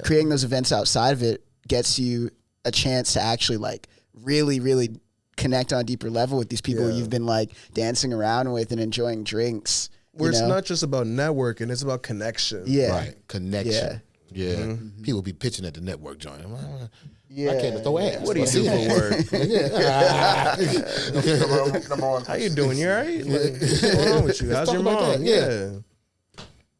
creating those events outside of it gets you a chance to actually like really, really connect on a deeper level with these people you've been like dancing around with and enjoying drinks. Where it's not just about networking, it's about connection. Connection. People be pitching at the network joint. I can't throw ass. What do you do for work? How you doing? You all right? Like, what's going on with you? How's your mom?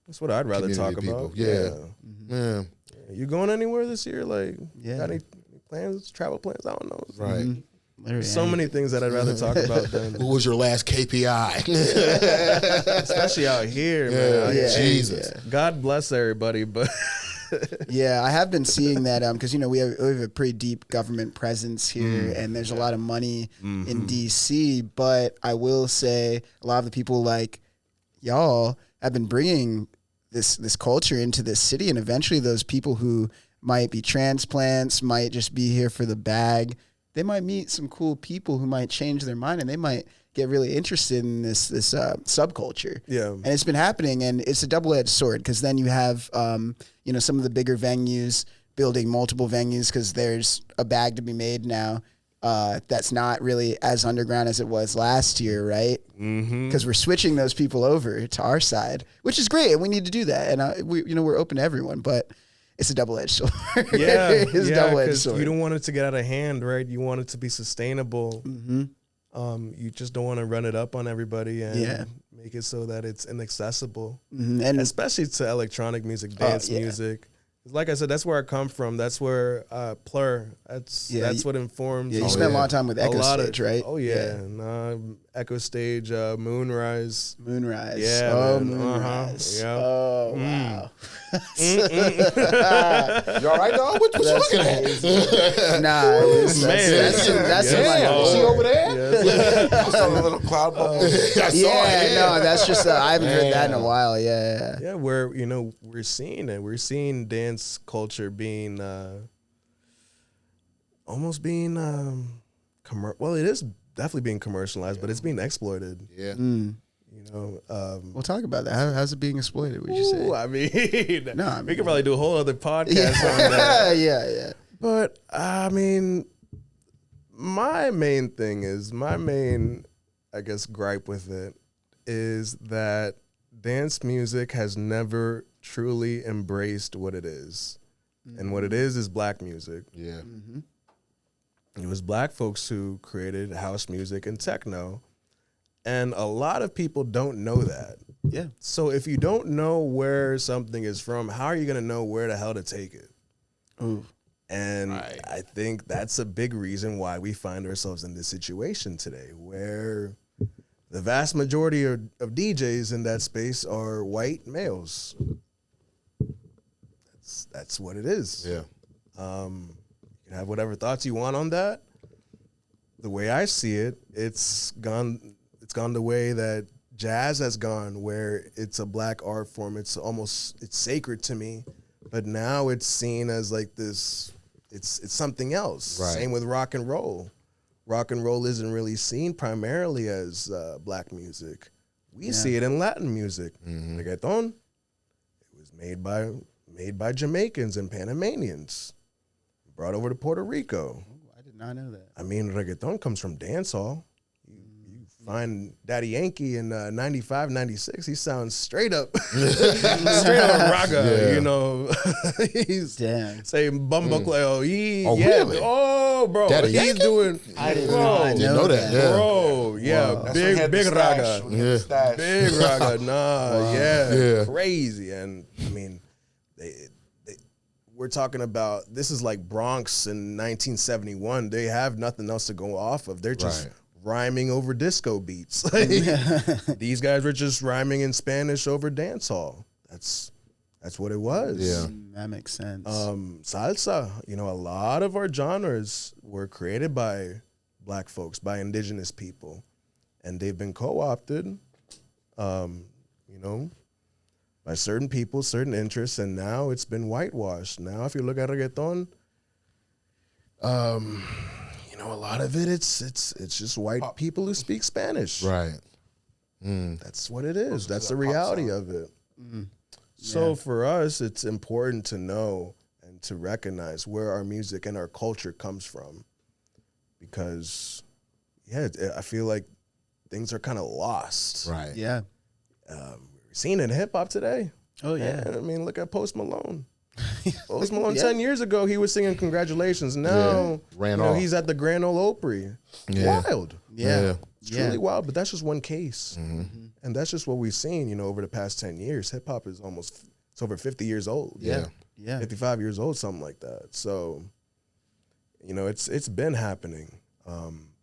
That's what I'd rather talk about. You going anywhere this year? Like, got any plans, travel plans? I don't know. Right. There's so many things that I'd rather talk about than. What was your last KPI? Especially out here, man. Jesus. God bless everybody, but. I have been seeing that because we have a pretty deep government presence here, and there's a lot of money in DC. But I will say a lot of the people like y'all have been bringing this culture into this city, and eventually those people who might be transplants, might just be here for the bag, they might meet some cool people who might change their mind, and they might get really interested in this subculture. And it's been happening, and it's a double-edged sword because then you have some of the bigger venues building multiple venues because there's a bag to be made now that's not really as underground as it was last year, right? Because we're switching those people over to our side, which is great, and we need to do that. And we're open to everyone, but it's a double-edged sword. It's a double-edged sword. You don't want it to get out of hand, right? You want it to be sustainable. You just don't want to run it up on everybody and make it so that it's inaccessible, and especially to electronic music, dance music. Like I said, that's where I come from. That's where Plur. That's what informs. You spent a lot of time with Echo Stage, right? Oh Echo Stage, Moonrise. Yeah. Moonrise. Yeah. Oh wow. You all right, dog? What you looking at? Nah, that's see over there? I saw a little cloud bubble. That's just I haven't heard that in a while. Yeah, where we're seeing it. We're seeing dance culture being almost being well, it is definitely being commercialized, but it's being exploited. We'll talk about that. How's it being exploited? Would you say? I mean, we could probably do a whole other podcast on that. But I mean, my main, I guess, gripe with it is that dance music has never truly embraced what it is. And what it is black music. It was black folks who created house music and techno. And a lot of people don't know that. Yeah. So if you don't know where something is from, how are you going to know where the hell to take it? Ooh. And I think that's a big reason why we find ourselves in this situation today, where the vast majority of DJs in that space are white males. That's what it is. Yeah. You can have whatever thoughts you want on that. The way I see it, it's gone the way that jazz has gone, where it's a black art form. It's sacred to me, but now it's seen as like this. It's something else. Right. Same with rock and roll. Rock and roll isn't really seen primarily as black music. We see it in Latin music. Reggaeton, it was made by Jamaicans and Panamanians, brought over to Puerto Rico. I did not know that. I mean, reggaeton comes from dancehall. You find Daddy Yankee in 95, 96, he sounds straight up raga, you know. He's saying bumbuckle. Really? Oh, bro. Daddy He's Yankee? doing, I didn't know that. Yeah. bro, yeah, Wow. big raga. Yeah. Big raga, yeah, crazy. And I mean, we're talking about, this is like Bronx in 1971. They have nothing else to go off of. They're just rhyming over disco beats. Like, these guys were just rhyming in Spanish over dancehall. That's what it was. Yeah. That makes sense. Salsa, you know, a lot of our genres were created by black folks, by indigenous people, and they've been co-opted, you know, by certain people, certain interests, and now it's been whitewashed. Now, if you look at reggaeton, you know, a lot of it's just white people who speak Spanish. Right. That's what it is. That's the reality of it. So for us, it's important to know and to recognize where our music and our culture comes from, because, I feel like things are kind of lost. Right. Yeah. We're seeing it in hip hop today. Oh, yeah. And, I mean, look at Post Malone. Post Malone 10 years ago, he was singing congratulations. Now, Ran off. he's at the Grand Ole Opry. Yeah. Wild. Yeah. It's truly wild, but that's just one case. And that's just what we've seen, you know, over the past 10 years. Hip hop is it's over 50 years old. Yeah. Yeah. 55 years old, something like that. So, you know, it's been happening.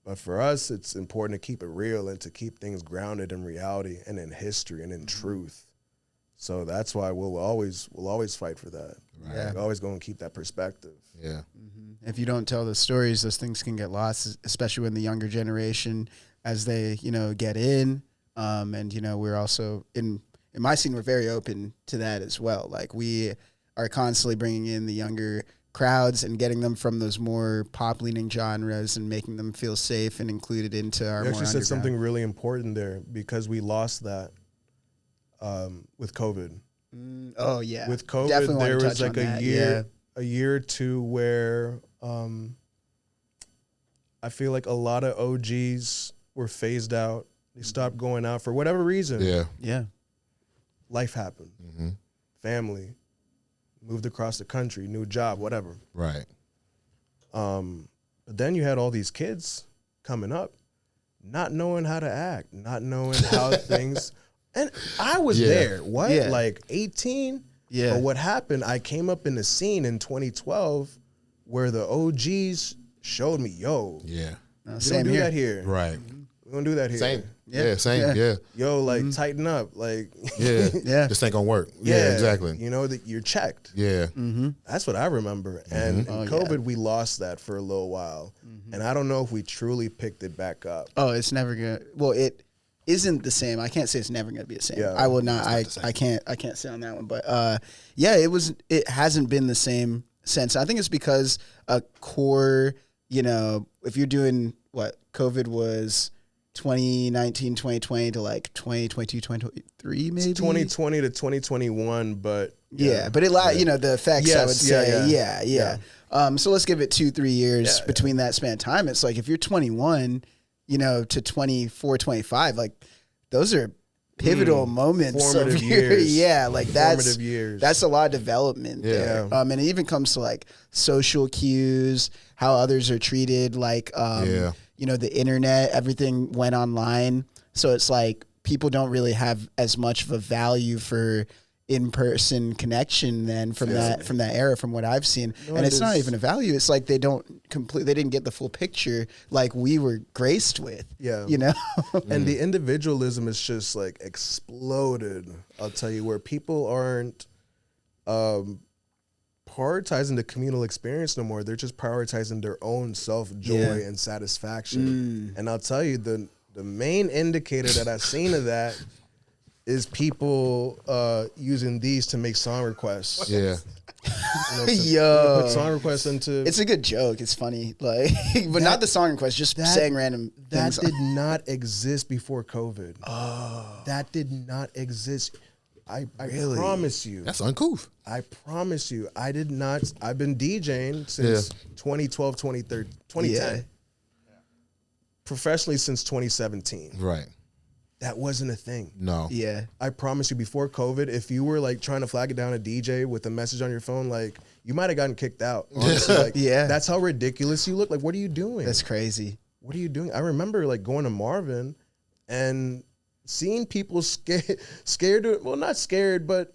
But for us, it's important to keep it real and to keep things grounded in reality and in history and in truth. So that's why we'll always fight for that. Right. Yeah. We're always going to keep that perspective. Yeah. If you don't tell the stories, those things can get lost, especially when the younger generation, as they, you know, get in. And, you know, we're also in my scene, we're very open to that as well. Like, we are constantly bringing in the younger crowds and getting them from those more pop leaning genres and making them feel safe and included into our You more actually said underground. something really important there, because we lost that with COVID. Oh yeah. With COVID, Definitely want there to was touch like on that. a year or two where I feel like a lot of OGs were phased out. They stopped going out for whatever reason. Yeah. Yeah. Life happened. Family. Moved across the country, new job, whatever. Right. But then you had all these kids coming up, not knowing how to act, not knowing how things. And I was there. What? Yeah. Like 18? Yeah. But what happened, I came up in the scene in 2012 where the OGs showed me, yo, Yeah. we don't Same do here. that here. Right. We don't do that here. Same. Yeah. Yeah. Same. Yeah. Yeah. Yo, like, tighten up. Like, Yeah. Yeah. This ain't gonna work. Yeah. Exactly. You know, that you're checked. Yeah. That's what I remember. And in Oh, COVID, yeah. we lost that for a little while. And I don't know if we truly picked it back up. Oh, it's never gonna. Well, it isn't the same. I can't say it's never gonna be the same. Yeah. I will not. I can't say on that one. But yeah, it hasn't been the same since. I think it's because a core. You know, if you're doing what COVID was 2019, 2020 to like 2022, 2023, maybe 2020 to 2021, but yeah, but it you know, the effects, Yes, I would say, yeah. yeah. So let's give it 2-3 years between that span of time. It's like if you're 21, you know, to 24, 25, like those are pivotal moments Formative of your years. yeah, like Formative years. that's a lot of development there. And it even comes to like social cues, how others are treated, like you know, the internet, everything went online, so it's like people don't really have as much of a value for in-person connection then from that era, from what I've seen. And it's not even a value. It's like they didn't get the full picture like we were graced with. Yeah. You know? And the individualism is just like exploded. I'll tell you, where people aren't prioritizing the communal experience no more. They're just prioritizing their own self-joy and satisfaction. And I'll tell you, the main indicator that I've seen of that is people using these to make song requests. Yeah. You know, put song requests into. It's a good joke. It's funny, like, but not the song request. Just saying random things. That did not exist before COVID. That did not exist. I promise you. That's uncouth. I promise you. I did not. I've been DJing since 2012, 2010. Yeah. Professionally since 2017. Right. That wasn't a thing. No. Yeah. I promise you, before COVID, if you were like trying to flag it down a DJ with a message on your phone, like you might have gotten kicked out. Honestly, like, that's how ridiculous you look. Like, what are you doing? That's crazy. What are you doing? I remember like going to Marvin and seeing people scared to, well, not scared, but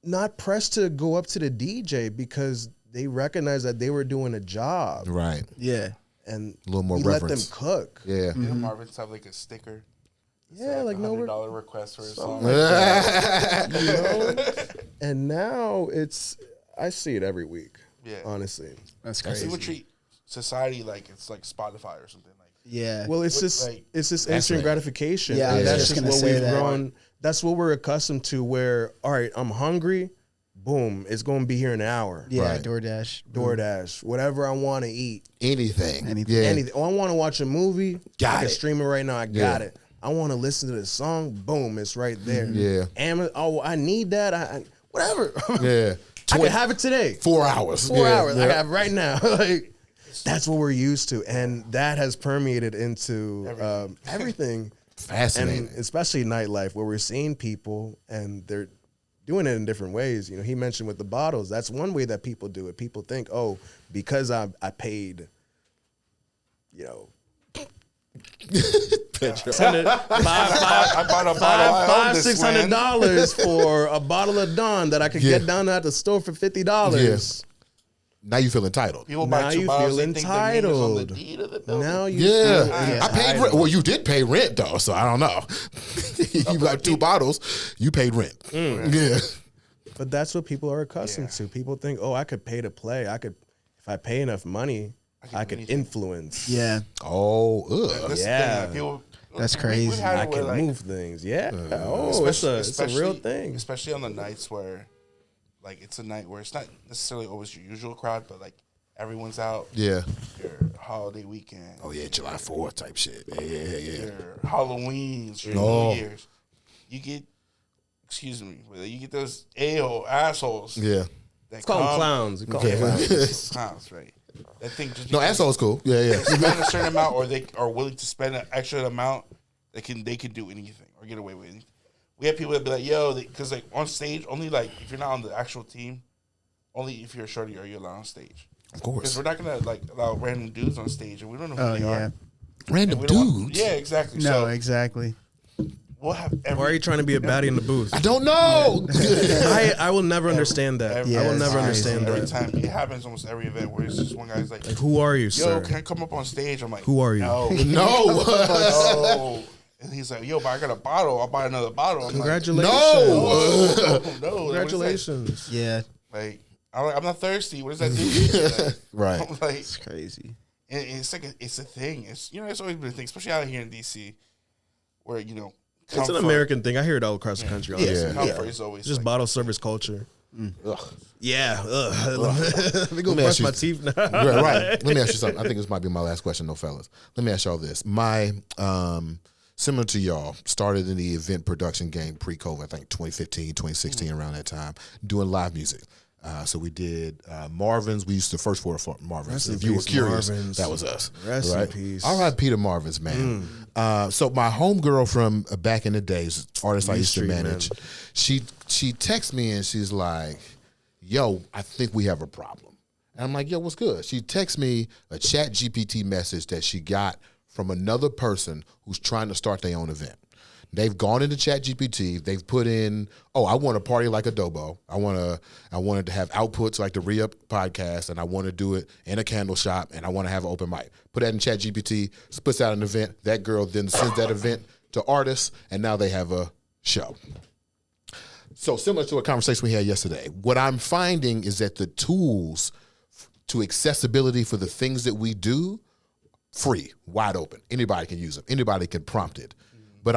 not pressed to go up to the DJ because they recognized that they were doing a job. Right. Yeah. And a little more let them reverence. cook. Yeah. Marvin's have like a sticker. Yeah, like no $100 request for a song. Like that, you know? And now I see it every week. Yeah, honestly, that's crazy. People treat society like it's like Spotify or something. Like, yeah, well, it's just like, it's just instant gratification. Yeah, that's just what we've grown. That's what we're accustomed to. Where, all right, I'm hungry. Boom, it's going to be here in an hour. Yeah, right. DoorDash, whatever I want to eat. Anything. Yeah. Anything. Oh, I want to watch a movie. I can stream it right now. I got it. I want to listen to this song. Boom, it's right there. Yeah. I need that. I whatever. Yeah. I can have it today. 4 hours. 4 hours. I have it right now. Like, that's what we're used to, and that has permeated into everything. Fascinating. And especially nightlife, where we're seeing people and they're doing it in different ways. You know, he mentioned with the bottles. That's one way that people do it. People think, oh, because I paid, you know, Pedro. I bought a bottle $500-$600 for a bottle of Dawn that I could get down at the store for $50. Yes. Now you feel entitled. People buy two bottles, they think their name is on the deed of the building. Now you feel I paid rent. Well, you did pay rent though, so I don't know. You got 2 bottles, you paid rent. Yeah. But that's what people are accustomed to. People think, oh, I could pay to play. If I pay enough money, I could influence. Yeah. Oh, yeah. That's crazy. I can move things. Yeah. It's a real thing. Especially on the nights where, like, it's a night where it's not necessarily always your usual crowd, but like everyone's out. Yeah. Your holiday weekend. Oh yeah, July 4th type shit. Yeah. Your Halloweens, your New Year's. You get, excuse me, you get those assholes. Yeah. Call them clowns. We call them clowns. Clowns, right? That thing just asshole's cool. Yeah. Spend a certain amount, or they are willing to spend an extra amount. They can do anything or get away with anything. We have people that be like, yo, because like on stage, only like if you're not on the actual team, only if you're a shorty are you allowed on stage. Of course. Because we're not going to like allow random dudes on stage and we don't know who they are. Random dudes? Yeah, exactly. No, exactly. We'll have Why are you trying to be a baddie in the booth? I don't know. I will never understand that. I will never understand that. Every time. It happens almost every event where it's just one guy's like who are you, sir? Yo, can I come up on stage? I'm like, who are you? No. No. And he's like, yo, but I got a bottle. I'll buy another bottle. I'm Congratulations. Like, no. Congratulations. Yeah. Like, I'm not thirsty. What does that do? Like, right. I'm like, it's crazy. And it's like it's a thing. It's it's always been a thing, especially out here in DC, where it's an American thing. I hear it all across the country. Comfort is always just like, bottle service culture. Ugh. Yeah. Let me go brush my teeth now. Right. Let me ask you something. I think this might be my last question, though, fellas. Let me ask y'all this. My similar to y'all, started in the event production game pre-COVID, I think 2015, 2016, around that time, doing live music. So we did Marvin's. We used the first four Marvin's. Rest in If you were peace, curious, Marvin's. that was us. Rest in right? peace. R.I.P. to Marvin's, man. So my homegirl from back in the days, artist I used to Street, manage, she texts me and she's like, yo, I think we have a problem. And I'm like, yo, what's good? She texts me a chat GPT message that she got from another person who's trying to start their own event. They've gone into ChatGPT. They've put in, I want to party like Adobo. I wanted to have outputs like the Re-Up podcast, and I want to do it in a candle shop, and I want to have an open mic. Put that in ChatGPT, spits out an event. That girl then sends that event to artists, and now they have a show. So similar to a conversation we had yesterday, what I'm finding is that the tools to accessibility for the things that we do, free, wide open. Anybody can use them. Anybody can prompt it. But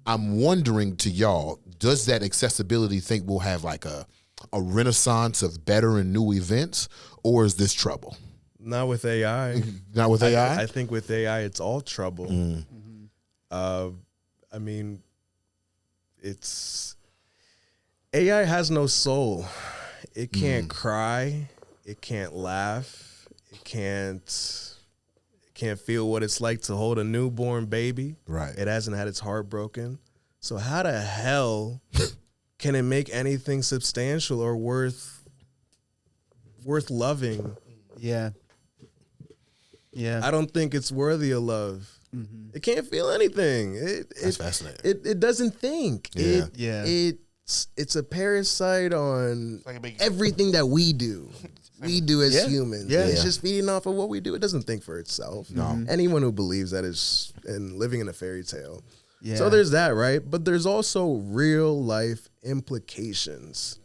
I'm wondering to y'all, does that accessibility think we'll have like a renaissance of better and new events, or is this trouble? Not with AI. Not with AI? I think with AI, it's all trouble. I mean, AI has no soul. It can't cry. It can't laugh. It can't feel what it's like to hold a newborn baby. Right. It hasn't had its heart broken. So how the hell can it make anything substantial or worth loving? Yeah. I don't think it's worthy of love. It can't feel anything. That's fascinating. It doesn't think. Yeah. It's a parasite on like a big- everything that we do. We do as humans. Yeah. It's just feeding off of what we do. It doesn't think for itself. No. Anyone who believes that is living in a fairy tale. Yeah. So there's that, right? But there's also real life implications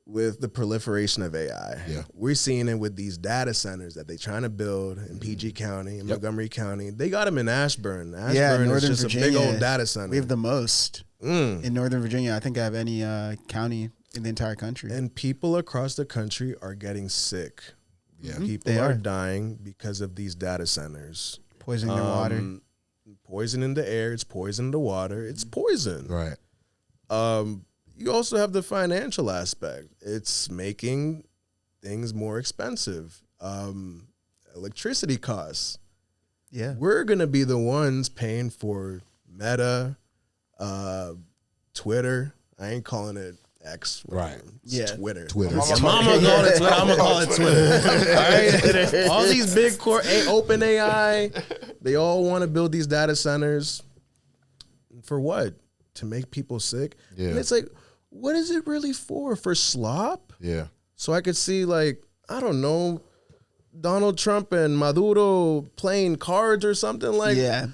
with the proliferation of AI. Yeah. We're seeing it with these data centers that they're trying to build in PG County, in Montgomery County. They got them in Ashburn. Ashburn is Northern just Virginia, a big old data center. We have the most in Northern Virginia. I think I have any county in the entire country. And people across the country are getting sick. Yeah. People They are are. dying because of these data centers. Poisoning their water. Poison in the air, it's poison in the water, it's poison. Right. You also have the financial aspect. It's making things more expensive. Electricity costs. Yeah. We're going to be the ones paying for Meta, Twitter. I ain't calling it X. Right. It's Yeah. Twitter. Twitter. Your mama call it Twitter. I'm going to call it Twitter. All right? All these big open AI, they all want to build these data centers. For what? To make people sick? Yeah. And it's like, what is it really for? For slop? Yeah. So I could see, like, I don't know, Donald Trump and Maduro playing cards or something. Like, Yeah.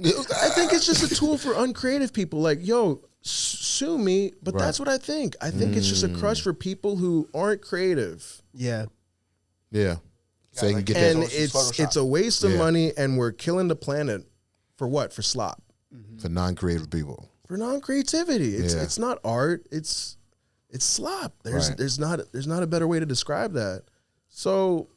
I think it's just a tool for uncreative people. Like, yo, sue me, but Right. that's what I think. I think it's just a crush for people who aren't creative. Yeah. Yeah. So you can like- get And that it's it's Photoshop. a waste of Yeah. money, and we're killing the planet for what? For slop. for non-creative people. For non-creativity. Yeah. It's not art. It's slop. There's not a better way to describe that. So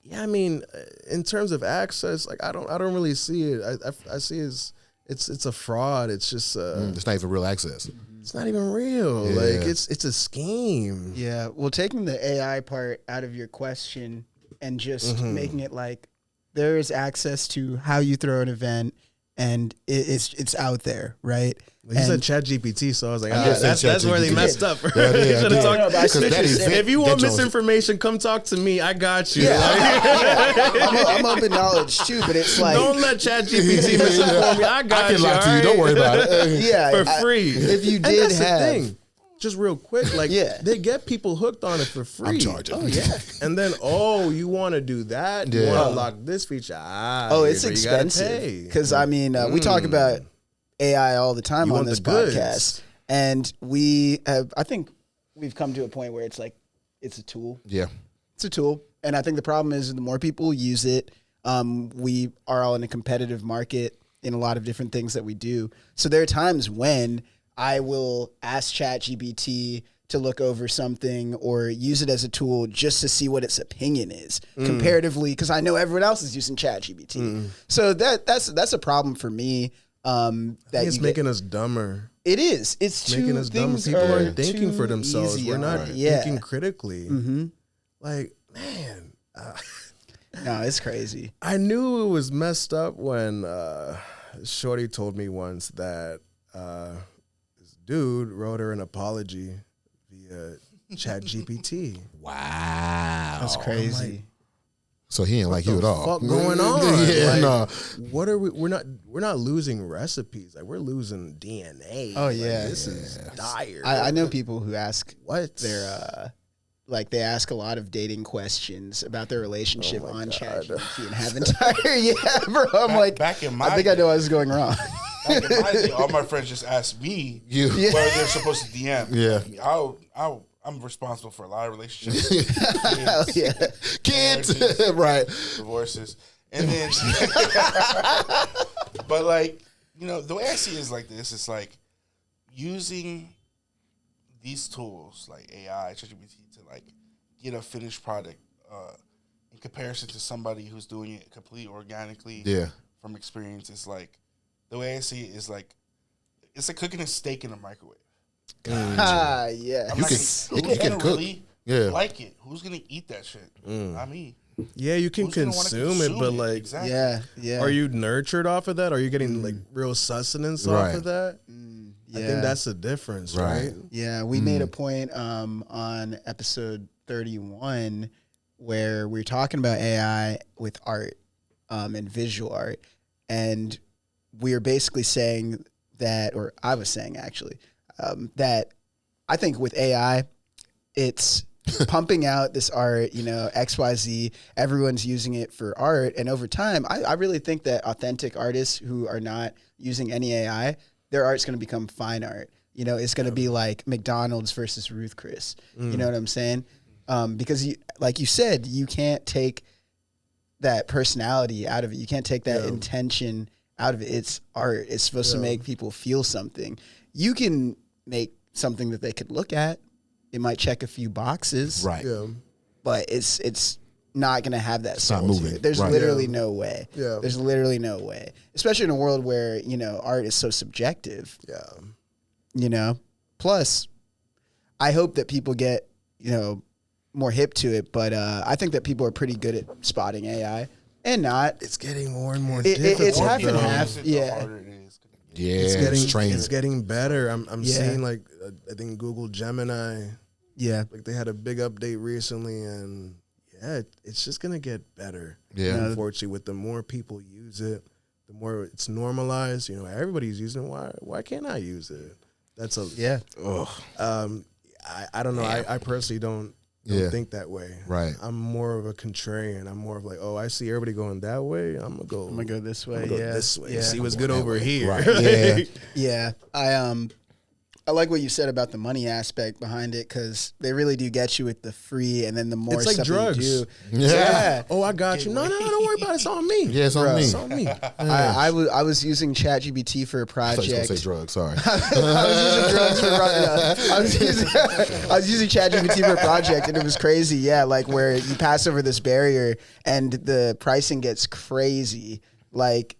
yeah, I mean, in terms of access, like I don't really see it. I see it's a fraud. It's just It's not even real access. it's not even real. Yeah. Like it's a scheme. Yeah. Well, taking the AI part out of your question and just making it like there is access to how you throw an event, and it's out there, right? Well, you said ChatGPT, so I was like, said that's where they ChatGPT. messed up. Yeah, You yeah, should've yeah. talked- No, but I see what that you're event- saying. If you want that joint- misinformation, come talk to me. I got you. Yeah, Like, I'm open knowledge too, but it's like don't let ChatGPT misinform me. I got I can you. lie to you. all Don't right? worry about it. yeah, For free. If you And did that's the have, thing. Just real quick, like they get people hooked on it for free. I'm charging. oh yeah, And then, you want to do that? You Yeah. want to unlock this feature? it's but you gotta expensive. pay. Because I mean, we talk about AI all the time You on want this the goods. podcast, and we have. I think we've come to a point where it's like it's a tool. Yeah. It's a tool, and I think the problem is the more people use it, we are all in a competitive market in a lot of different things that we do. So there are times when I will ask ChatGPT to look over something or use it as a tool just to see what its opinion is comparatively, because I know everyone else is using ChatGPT. So that's a problem for me. That it's making us dumber. It is. It's making us dumber. People aren't thinking for themselves. We're not thinking critically. Mm-hmm. Like, man. No, it's crazy. I knew it was messed up when Shorty told me once that this dude wrote her an apology via ChatGPT. Wow. That's crazy. So he ain't like you at all. What's going on? Yeah, like, no. What are we? We're not losing recipes. Like, we're losing DNA. Oh, Like, yeah. this is dire. I know people who ask What? their like they ask a lot of dating questions about their relationship on ChatGPT and have entire bro. I'm like, back in my I think I know what was going wrong. Back in my day, all my friends just asked me whether they're supposed to DM. Yeah. I'm responsible for a lot of relationships, Hell yeah. Kids. marriages, Right. divorces, and then. But like, the way I see it is like this: it's like using these tools like AI, ChatGPT, to like get a finished product in comparison to somebody who's doing it completely organically from experience. It's like the way I see it is like it's like cooking a steak in a microwave. Yeah. Who's gonna cook. really Yeah. like it? Who's gonna eat that shit? Not me. Yeah, you can Who's gonna wanna consume it, but like, exactly. Yeah. are you nurtured off of that? Are you getting like real sustenance off of that? I think that's the difference, right? Yeah, we made a point on episode 31 where we were talking about AI with art and visual art, and we were basically saying that, or I was saying actually, that I think with AI, it's pumping out this art, XYZ, everyone's using it for art, and over time, I really think that authentic artists who are not using any AI, their art's going to become fine art. It's going to be like McDonald's versus Ruth Chris. You know what I'm saying? Because like you said, you can't take that personality out of it. You can't take that intention out of it. It's art. It's supposed to make people feel something. You can make something that they could look at. It might check a few boxes. Right. Yeah. But it's not going to have that soul not to moving. it. There's Right. literally no way. Yeah. There's literally no way. Especially in a world where, art is so subjective. Yeah. Plus, I hope that people get, more hip to it. But I think that people are pretty good at spotting AI and not. It's getting more and more difficult. It's half and though. half. The Yeah. harder it is. Yeah. It's getting better. I'm Yeah. seeing like I think Google Gemini, Yeah. like they had a big update recently, and it's just gonna get better. Yeah. Unfortunately, with the more people use it, the more it's normalized. Everybody's using it. Why can't I use it? That's a Yeah. I don't know. I personally don't think that way. Right. I'm more of a contrarian. I'm more of like, I see everybody going that way. I'm gonna go this way. go Yeah. this way. Yeah. See what's good over here. Right. Yeah. I like what you said about the money aspect behind it, because they really do get you with the free, and then the more It's like stuff drugs. you do. Yeah. Oh, I got you. No, don't worry about it. It's on me. Yeah, it's on me. It's on me. I was using ChatGPT for a I thought you were project. going to say drugs. Sorry. I was using ChatGPT for a project, and it was crazy. Yeah, like where you pass over this barrier and the pricing gets crazy. Like,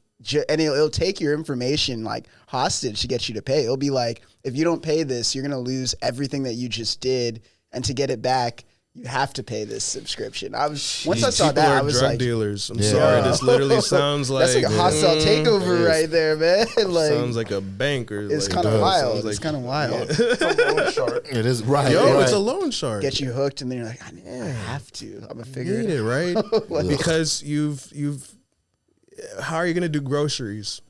and it'll take your information like hostage to get you to pay. It'll be like, if you don't pay this, you're gonna lose everything that you just did, and to get it back, you have to pay this subscription. Once I saw People that, are I was drug like, dealers. I'm sorry. This literally sounds like that's like a hostile takeover it right there, man. Like, sounds like a bank or it's like, kind of wild. sounds It's like- kind of wild. It's a loan shark. It is right. Yo, right. it's a loan shark. Get you hooked, and then you're like, I have to. I'm gonna figure Need it out. it, right? Because you've. How are you gonna do groceries?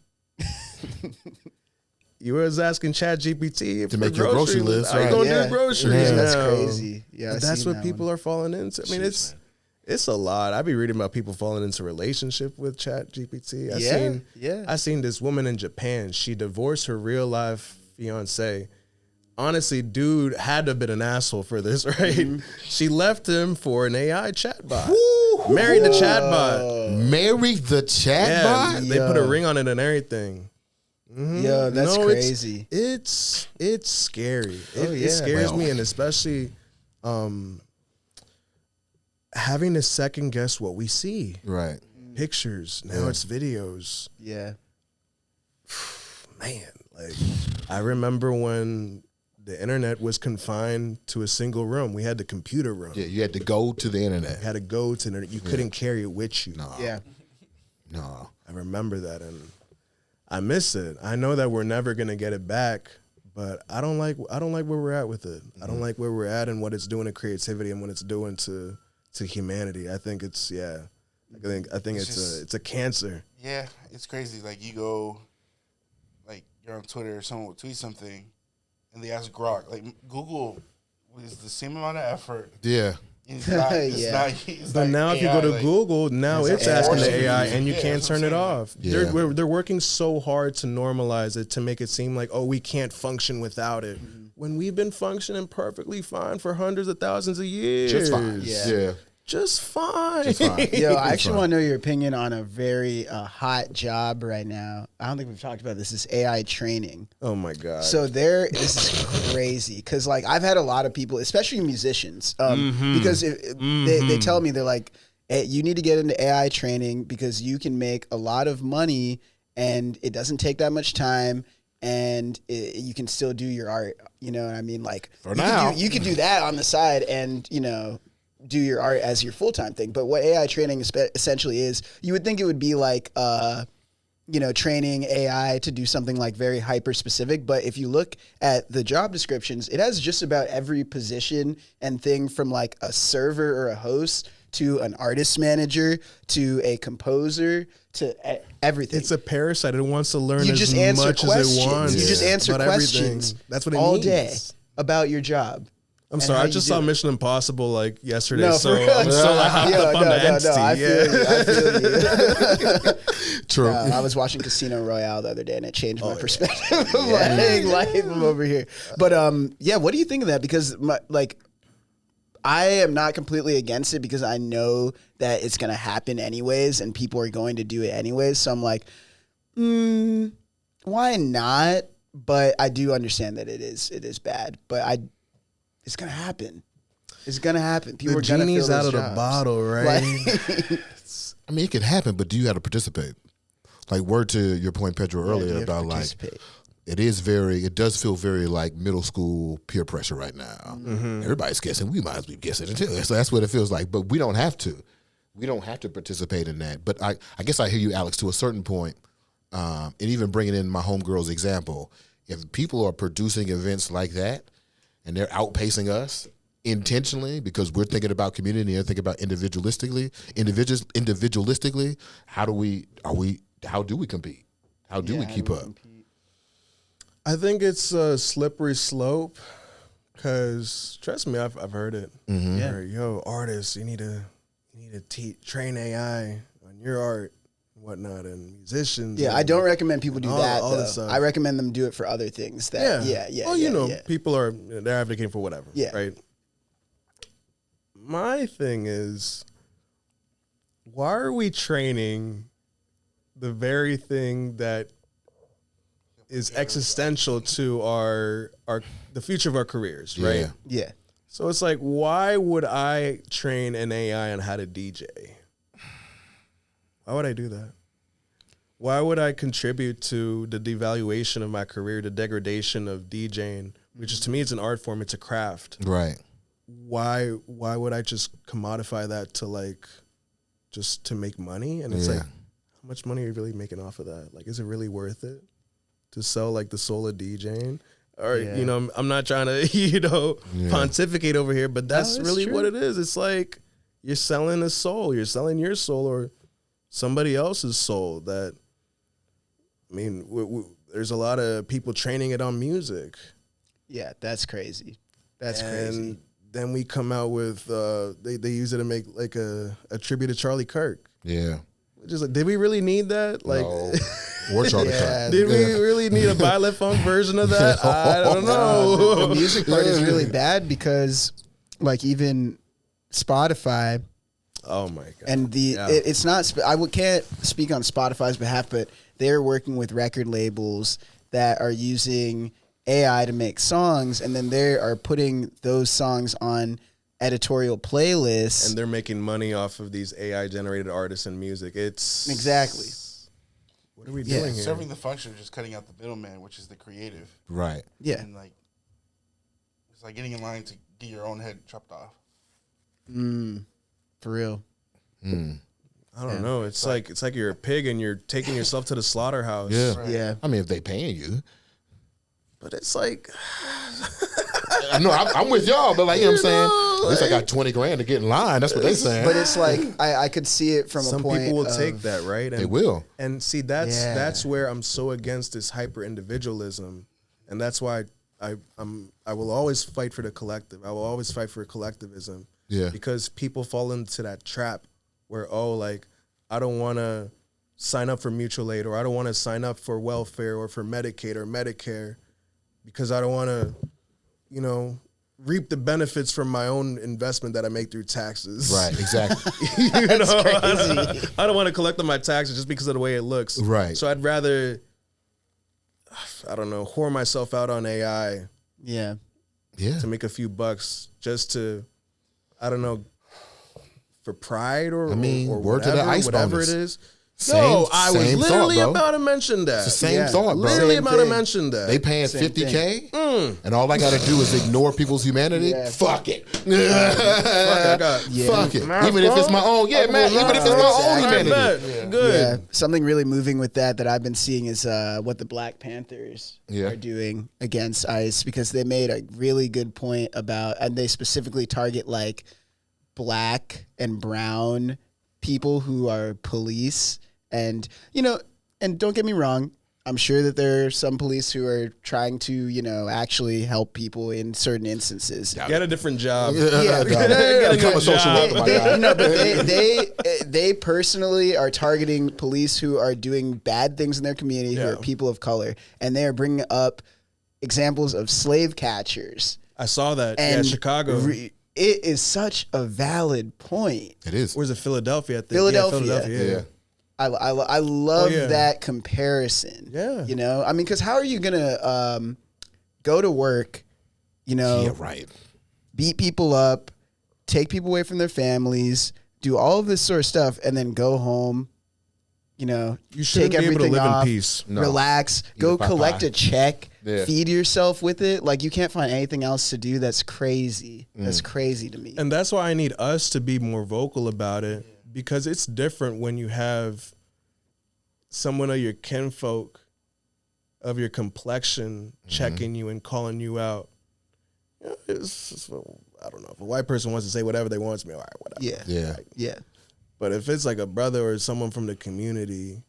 You was asking ChatGPT To make your grocery list, How you right. gonna Yeah. do groceries Yeah. That's now? crazy. Yeah, But that's what people are falling into. I mean, it's a lot. I be reading about people falling into relationship with ChatGPT. I seen this woman in Japan. She divorced her real life fiance. Honestly, dude had to have been an asshole for this, right? Mm-hmm. She left him for an AI chatbot. Married the chatbot. Marry the chatbot? They put a ring on it and everything. Yo, that's No, crazy. It's scary. Oh, yeah. It scares Well. me, and especially having to second guess what we see. Right. Pictures. Now it's videos. Yeah. man, like I remember when the internet was confined to a single room. We had the computer room. Yeah, you had to go to the internet. You had to go to the internet. You couldn't carry it with you. No. Yeah. No. I remember that, and I miss it. I know that we're never gonna get it back, but I don't like where we're at with it. I don't like where we're at and what it's doing to creativity and what it's doing to humanity. I think it's I think it's a cancer. Yeah, it's crazy. Like you go, like you're on Twitter, or someone will tweet something, and they ask Grok. Like Google is the same amount of effort. Yeah. It's not, But now if you go to Google, now it's asking the AI, and you can't turn it off. Yeah. They're working so hard to normalize it, to make it seem like, oh, we can't function without it. When we've been functioning perfectly fine for hundreds of thousands of years. Just fine. Yeah. Just fine. Just fine. Yo, I actually want to know your opinion on a very hot job right now. I don't think we've talked about this. Is AI training. Oh my God. So this is crazy because like I've had a lot of people, especially musicians, because they tell me they're like, hey, you need to get into AI training because you can make a lot of money and it doesn't take that much time. And you can still do your art, you know what I mean? Like you could do that on the side and, you know, do your art as your full-time thing. But what AI training essentially is, you would think it would be like, you know, training AI to do something like very hyper-specific. But if you look at the job descriptions, it has just about every position and thing from like a server or a host to an artist manager to a composer to everything. It's a parasite. It wants to learn you as just answer much questions. as it wants. You just answer about questions That's what it all means. day about your job. I'm sorry, I just saw Mission Impossible like yesterday, No, so for real. I'm so hopped up on the entity. I feel you. True. I was watching Casino Royale the other day, and it changed my perspective of life from over here. But yeah, what do you think of that? Because I am not completely against it because I know that it's going to happen anyways, and people are going to do it anyways. So I'm like, why not? But I do understand that it is bad. But it's gonna happen. It's gonna happen. People are gonna genie's fill out those of jobs. the bottle, right? I mean, it could happen, but do you got to participate? Like, word to your point, Pedro, earlier about like, it does feel very like middle school peer pressure right now. Everybody's guessing. We might as well be guessing it too. So that's what it feels like. But we don't have to. We don't have to participate in that. But I guess I hear you, Alex, to a certain point, and even bringing in my homegirl's example, if people are producing events like that, and they're outpacing us intentionally because we're thinking about community and they're thinking about individualistically, how do we compete? How do we keep up? I think it's a slippery slope because trust me, I've heard it. Where, yo, artists, you need to train AI on your art and whatnot, and musicians. Yeah, I don't recommend people do that. all though. this stuff. I recommend them do it for other things. People they're advocating for whatever. Yeah. Right. My thing is, why are we training the very thing that is existential to the future of our careers, right? Yeah. So it's like, why would I train an AI on how to DJ? Why would I do that? Why would I contribute to the devaluation of my career, the degradation of DJing, which is, to me, it's an art form, it's a craft. Right. Why would I just commodify that to like, just to make money? And it's like, how much money are you really making off of that? Like, is it really worth it to sell like the soul of DJing? Or, you know, I'm not trying to, pontificate over here, but that's really true. What it is. It's like you're selling a soul. You're selling your soul or somebody else's soul that, I mean, there's a lot of people training it on music. Yeah, that's crazy. That's crazy. And then we come out with, they use it to make like a tribute to Charlie Kirk. Yeah. Just like, did we really need that? Like, no. Or Charlie Kirk. Did we really need a Violet Funk version of that? I don't know. The music part is really bad because, like, even Spotify. Oh my god! And it's not. Can't speak on Spotify's behalf, but they're working with record labels that are using AI to make songs, and then they are putting those songs on editorial playlists, and they're making money off of these AI generated artists and music. It's exactly. what are we doing here? Serving the function of just cutting out the middleman, which is the creative. Right. Yeah. And like, it's like getting in line to get your own head chopped off. For real. I don't know. It's like you're a pig and you're taking yourself to the slaughterhouse. Yeah. Right. Yeah. I mean, if they paying you. But it's like, I know, I'm with y'all, but like, you know what I'm saying? At least I got 20 grand to get in line. That's what they saying. But it's like I could see it from some a point. people will of, take that, right? And, They will. And see, that's where I'm so against this hyper individualism, and that's why I will always fight for the collective. I will always fight for collectivism. Yeah. Because people fall into that trap where like I don't want to sign up for mutual aid, or I don't want to sign up for welfare or for Medicaid or Medicare, because I don't want to, reap the benefits from my own investment that I make through taxes. Right, exactly. I don't want to collect on my taxes just because of the way it looks. Right. So I'd rather, I don't know, whore myself out on AI Yeah. Yeah. to make a few bucks just to, I don't know, for pride or, I mean, or word to the whatever, ice whatever bonus. it is. Same- I was same literally thought, bro. about to mention that. It's the same Yeah. thought, bro. Literally Same about to thing. mention that. They paying Same $50K, and all I got to do is ignore people's humanity. Yeah. Fuck it. Fuck, I got, Fuck it. Even if it's my own, even if it's my own humanity. Good. Yeah, something really moving with that I've been seeing is what the Black Panthers are doing against ICE, because they made a really good point about, and they specifically target like Black and brown people who are police. And, and don't get me wrong, I'm sure that there are some police who are trying to, actually help people in certain instances. Get a different job. Yeah, Become a social worker, my guy. No, but they personally are targeting police who are doing bad things in their community, who are people of color, and they are bringing up examples of slave catchers. I saw that. And Chicago. it is such a valid point. It is. Where's it? Philadelphia, I think. Philadelphia. Yeah. I love yeah. that comparison. Yeah. I mean, because how are you gonna go to work, Yeah, right. beat people up, take people away from their families, do all of this sort of stuff, and then go home, You take shouldn't be able to everything live off, in peace. No. relax, go Eat a collect Popeye. a check, Yeah. feed yourself with it. Like, you can't find anything else to do. That's crazy. That's crazy to me. And that's why I need us to be more vocal about it, because it's different when you have someone of your kinfolk, of your complexion, checking you and calling you out. I don't know. If a white person wants to say whatever they want to me, all right, whatever. Yeah. Yeah. Yeah. But if it's like a brother or someone from the community,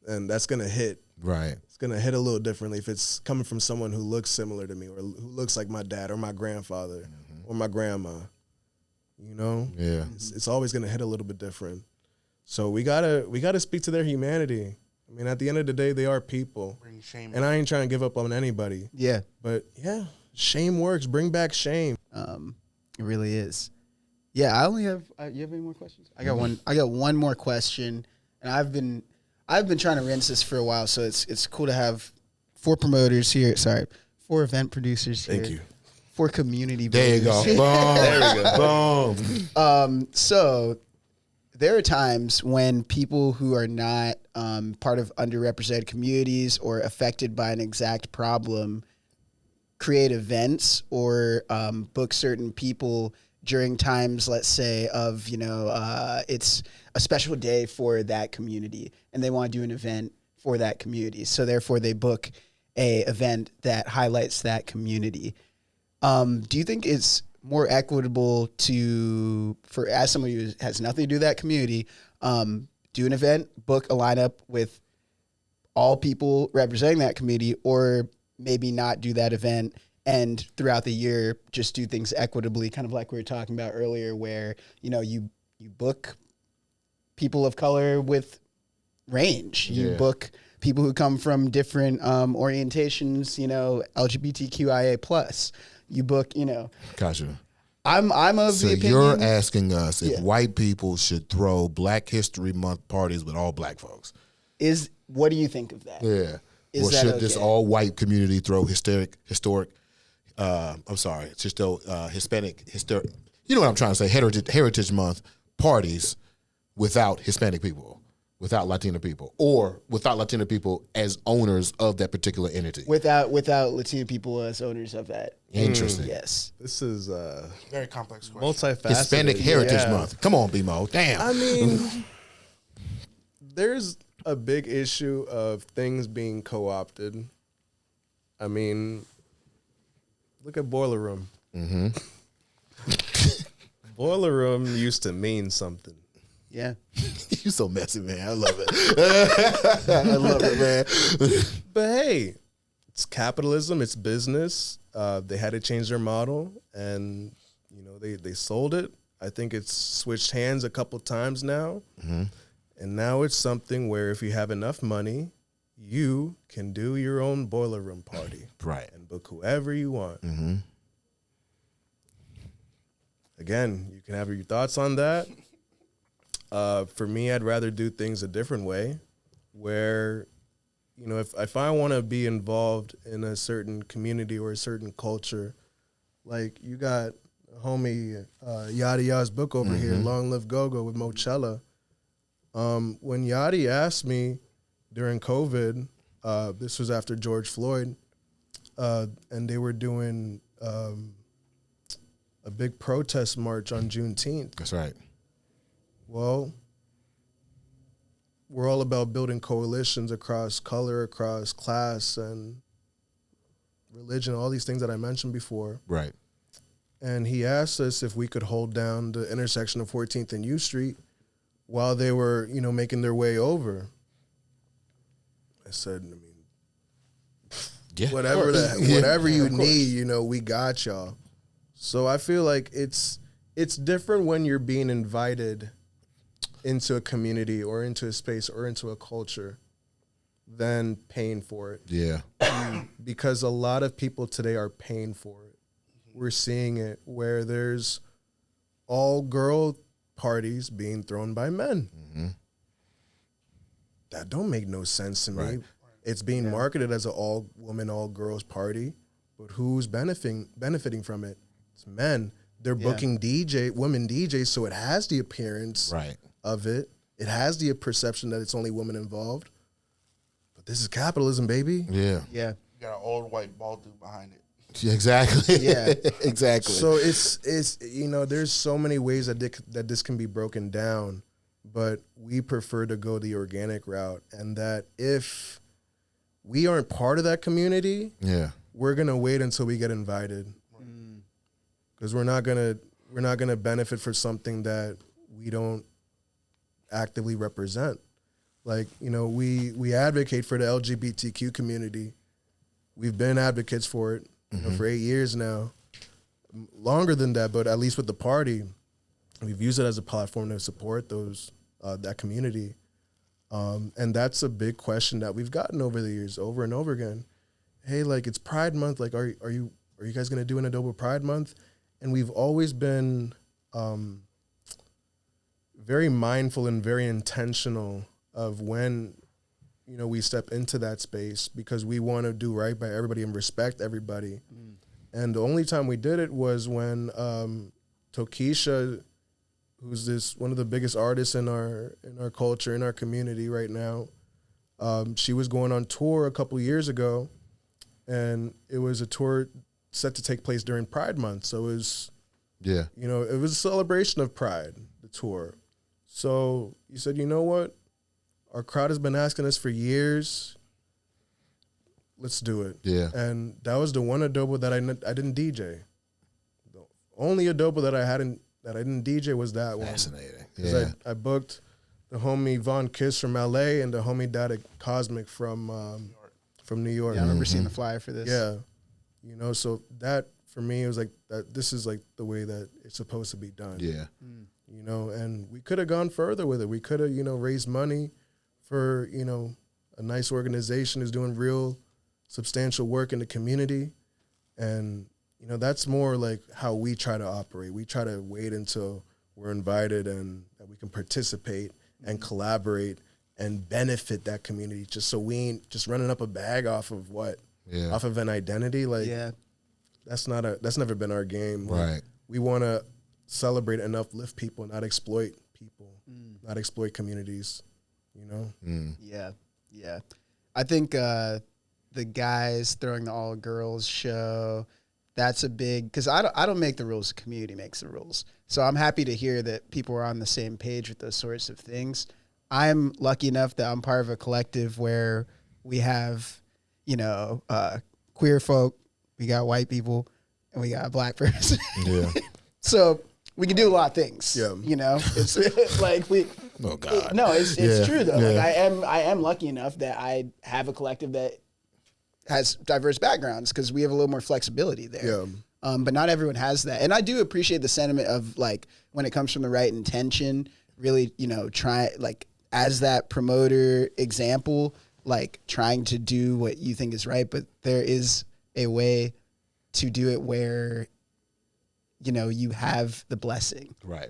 then that's going to hit. Right. It's going to hit a little differently if it's coming from someone who looks similar to me, or who looks like my dad or my grandfather or my grandma. Yeah. It's always going to hit a little bit different. So we gotta speak to their humanity. I mean, at the end of the day, they are people. Bring shame. And I ain't trying to give up on anybody. Yeah. But yeah, shame works. Bring back shame. It really is. Yeah, I only have. You have any more questions? I got one. I got one more question, and I've been trying to rinse this for a while. So it's cool to have 4 promoters here. Sorry, 4 event producers here. Thank you. 4 community. There you go. builders. Boom. There we go. Boom. So there are times when people who are not part of underrepresented communities or affected by an exact problem create events or book certain people during times, let's say, of, it's a special day for that community and they want to do an event for that community. So therefore they book a event that highlights that community. Do you think it's more equitable for as somebody who has nothing to do with that community, do an event, book a lineup with all people representing that community, or maybe not do that event and throughout the year just do things equitably, kind of like we were talking about earlier, where you book people of color with range, you book people who come from different orientations, LGBTQIA plus. You book, Gotcha. I'm of So the opinion. you're asking us if white people should throw Black History Month parties with all black folks. What do you think of that? Yeah. Is Or that should this okay? all white community throw Hispanic, you know what I'm trying to say, Heritage Month parties without Hispanic people? without Latina people, or without Latina people as owners of that particular entity. Without Latino people as owners of that. Interesting. Yes. This is Very complex question. multifaceted. Hispanic Heritage Yeah. Month. Come on, BMO. Damn. I mean, there's a big issue of things being co-opted. I mean, look at Boiler Room. Mm-hmm. Boiler Room used to mean something. Yeah. You so messy, man. I love it. I love it, man. But hey, it's capitalism, it's business. They had to change their model, and they sold it. I think it's switched hands a couple times now, and now it's something where if you have enough money, you can do your own Boiler Room party, Right. and book whoever you want. Mm-hmm. Again, You can have your thoughts on that. For me, I'd rather do things a different way, where, if I want to be involved in a certain community or a certain culture, like you got homie Yadi Ya's book over here, Long Live Go-Go with Mochella. When Yadi asked me during COVID, this was after George Floyd, and they were doing a big protest march on Juneteenth. that's right. Well, we're all about building coalitions across color, across class, and religion, all these things that I mentioned before. Right. And he asked us if we could hold down the intersection of 14th and U Street while they were, making their way over. I said, Yeah. whatever Yeah. whatever you Of course. need, we got y'all. So I feel like it's different when you're being invited into a community or into a space or into a culture than paying for it. Yeah. Because a lot of people today are paying for it. We're seeing it where there's all girl parties being thrown by men. Mm-hmm. That don't make no sense to me. Right. It's being marketed as an all woman, all girls party, but who's benefiting from it? It's men. They're booking women DJs, so it has the appearance Right. of it. It has the perception that it's only women involved. But this is capitalism, baby. Yeah. Yeah. You got an old white bald dude behind it. Exactly. Yeah. Exactly. So it's there's so many ways that this can be broken down, but we prefer to go the organic route, and that if we aren't part of that community, yeah. we're gonna wait until we get invited, because we're not gonna benefit for something that we don't actively represent. Like, we advocate for the LGBTQ community. We've been advocates for it for 8 years now, longer than that, but at least with the party, we've used it as a platform to support that community. And that's a big question that we've gotten over the years, over and over again. Hey, like, it's Pride Month. Like, are you guys going to do an Adobo Pride Month? And we've always been very mindful and very intentional of when, we step into that space, because we want to do right by everybody and respect everybody. And the only time we did it was when Tokisha, who's one of the biggest artists in our culture, in our community right now, she was going on tour a couple years ago, and it was a tour set to take place during Pride Month. So it was, it was a celebration of Pride, the tour. So you said, you know what? Our crowd has been asking us for years. Let's do it. Yeah. And that was the one Adobo that I didn't DJ. The only Adobo that I didn't DJ was that one. Fascinating. 'Cause Yeah. I booked the homie Von Kiss from LA and the homie Dada Cosmic from New York. Yeah, I remember seeing the flyer for this. Yeah. So that for me, it was like that. This is like the way that it's supposed to be done. Yeah. And we could have gone further with it. We could have, raised money for, a nice organization who's doing real substantial work in the community. And, that's more like how we try to operate. We try to wait until we're invited and that we can participate and collaborate and benefit that community, just so we ain't just running up a bag off of off of an identity. Like, that's never been our game. Like, Right. we want to celebrate and uplift people, not exploit people, not exploit communities. you know? Yeah. I think the guys throwing the all girls show, that's a big, because I don't make the rules, the community makes the rules. So I'm happy to hear that people are on the same page with those sorts of things. I'm lucky enough that I'm part of a collective where we have, queer folk, we got white people, and we got a black person. Yeah. So we can do a lot of things. Yeah. It's like we. Oh God. No, it's true though. Yeah. Like I am lucky enough that I have a collective that has diverse backgrounds because we have a little more flexibility there. Yeah. But not everyone has that, and I do appreciate the sentiment of like when it comes from the right intention. Really, try like as that promoter example, like trying to do what you think is right, but there is a way to do it where you have the blessing. Right.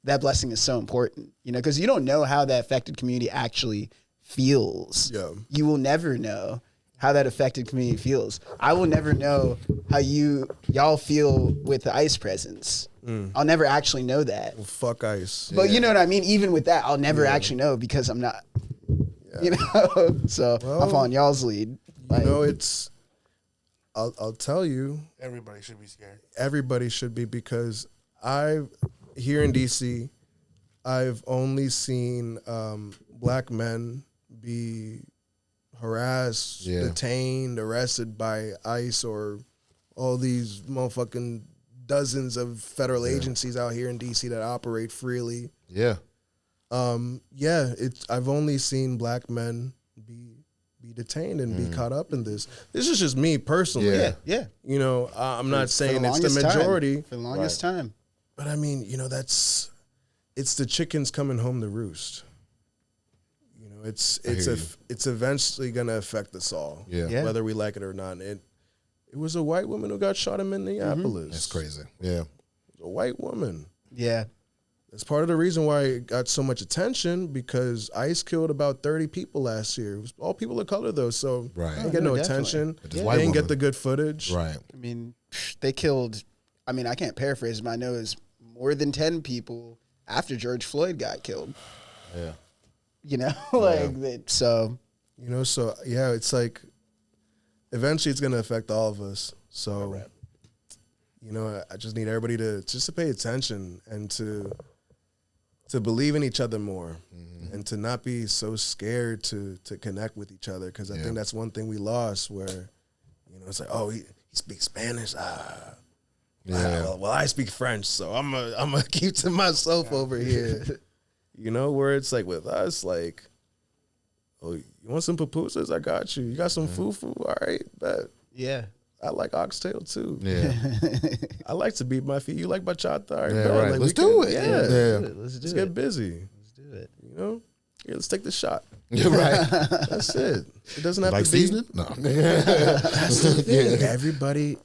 That blessing is so important, because you don't know how that affected community actually feels. Yeah. You will never know how that affected community feels. I will never know how y'all feel with the ICE presence. I'll never actually know that. Well, fuck ICE. But you know what I mean? Even with that, I'll never actually know because I'm not, So I'm following y'all's lead. Like, I'll tell you, Everybody should be scared. everybody should be, because here in DC, I've only seen black men be harassed, detained, arrested by ICE or all these motherfucking dozens of federal agencies out here in DC that operate freely. Yeah. I've only seen black men be detained and be caught up in this. This is just me personally. yeah. I'm not saying it's the majority. For the longest time. But I mean, it's the chickens coming home to roost. It's eventually gonna affect us all. Yeah. Whether we like it or not. It was a white woman who got shot in Minneapolis. That's crazy. Yeah. A white woman. Yeah. That's part of the reason why it got so much attention, because ICE killed about 30 people last year. It was all people of color though, so Right. they didn't get no definitely. attention. But this They white didn't get woman- the good footage. Right. I mean, they killed, I can't paraphrase, but I know it was more than 10 people after George Floyd got killed. Yeah. So. So yeah, it's like eventually it's gonna affect all of us. So I just need everybody to pay attention and to believe in each other more, and to not be so scared to connect with each other, because I think that's one thing we lost, where it's like, oh, he speaks Spanish. Well, I speak French, so I'm gonna keep to myself over here. Where it's like with us, like, oh, you want some pupusas? I got you. You got some fufu? All right, bet. Yeah. I like oxtail too. Yeah. I like to beat my feet. You like bachata? All right, Yeah, bet. right. Like, Let's we do can- it. Yeah. Yeah. Let's get busy. Let's do it. Here, let's take the shot. You're right. That's it. It doesn't have Like to be. seasoning? No. That's the thing. Everybody.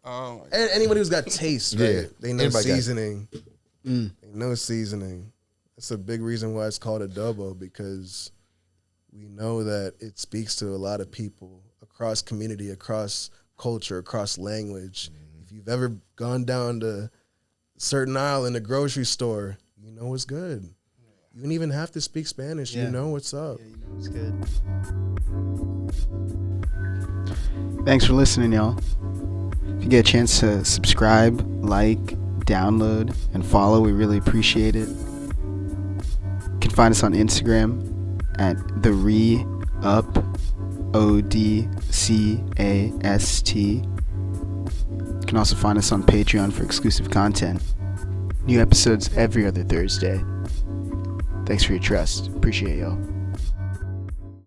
Oh, my God. Anybody who's got taste, right? Yeah. They know Everybody got- seasoning. They know seasoning. That's a big reason why it's called adobo, because we know that it speaks to a lot of people across community, across culture, across language. If you've ever gone down to a certain aisle in the grocery store, you know it's good. You don't even have to speak Spanish. Yeah. You know what's up. Yeah, it's good. Thanks for listening, y'all. If you get a chance to subscribe, like, download, and follow, we really appreciate it. You can find us on Instagram at TheReUp, ODCAST. You can also find us on Patreon for exclusive content. New episodes every other Thursday. Thanks for your trust. Appreciate y'all.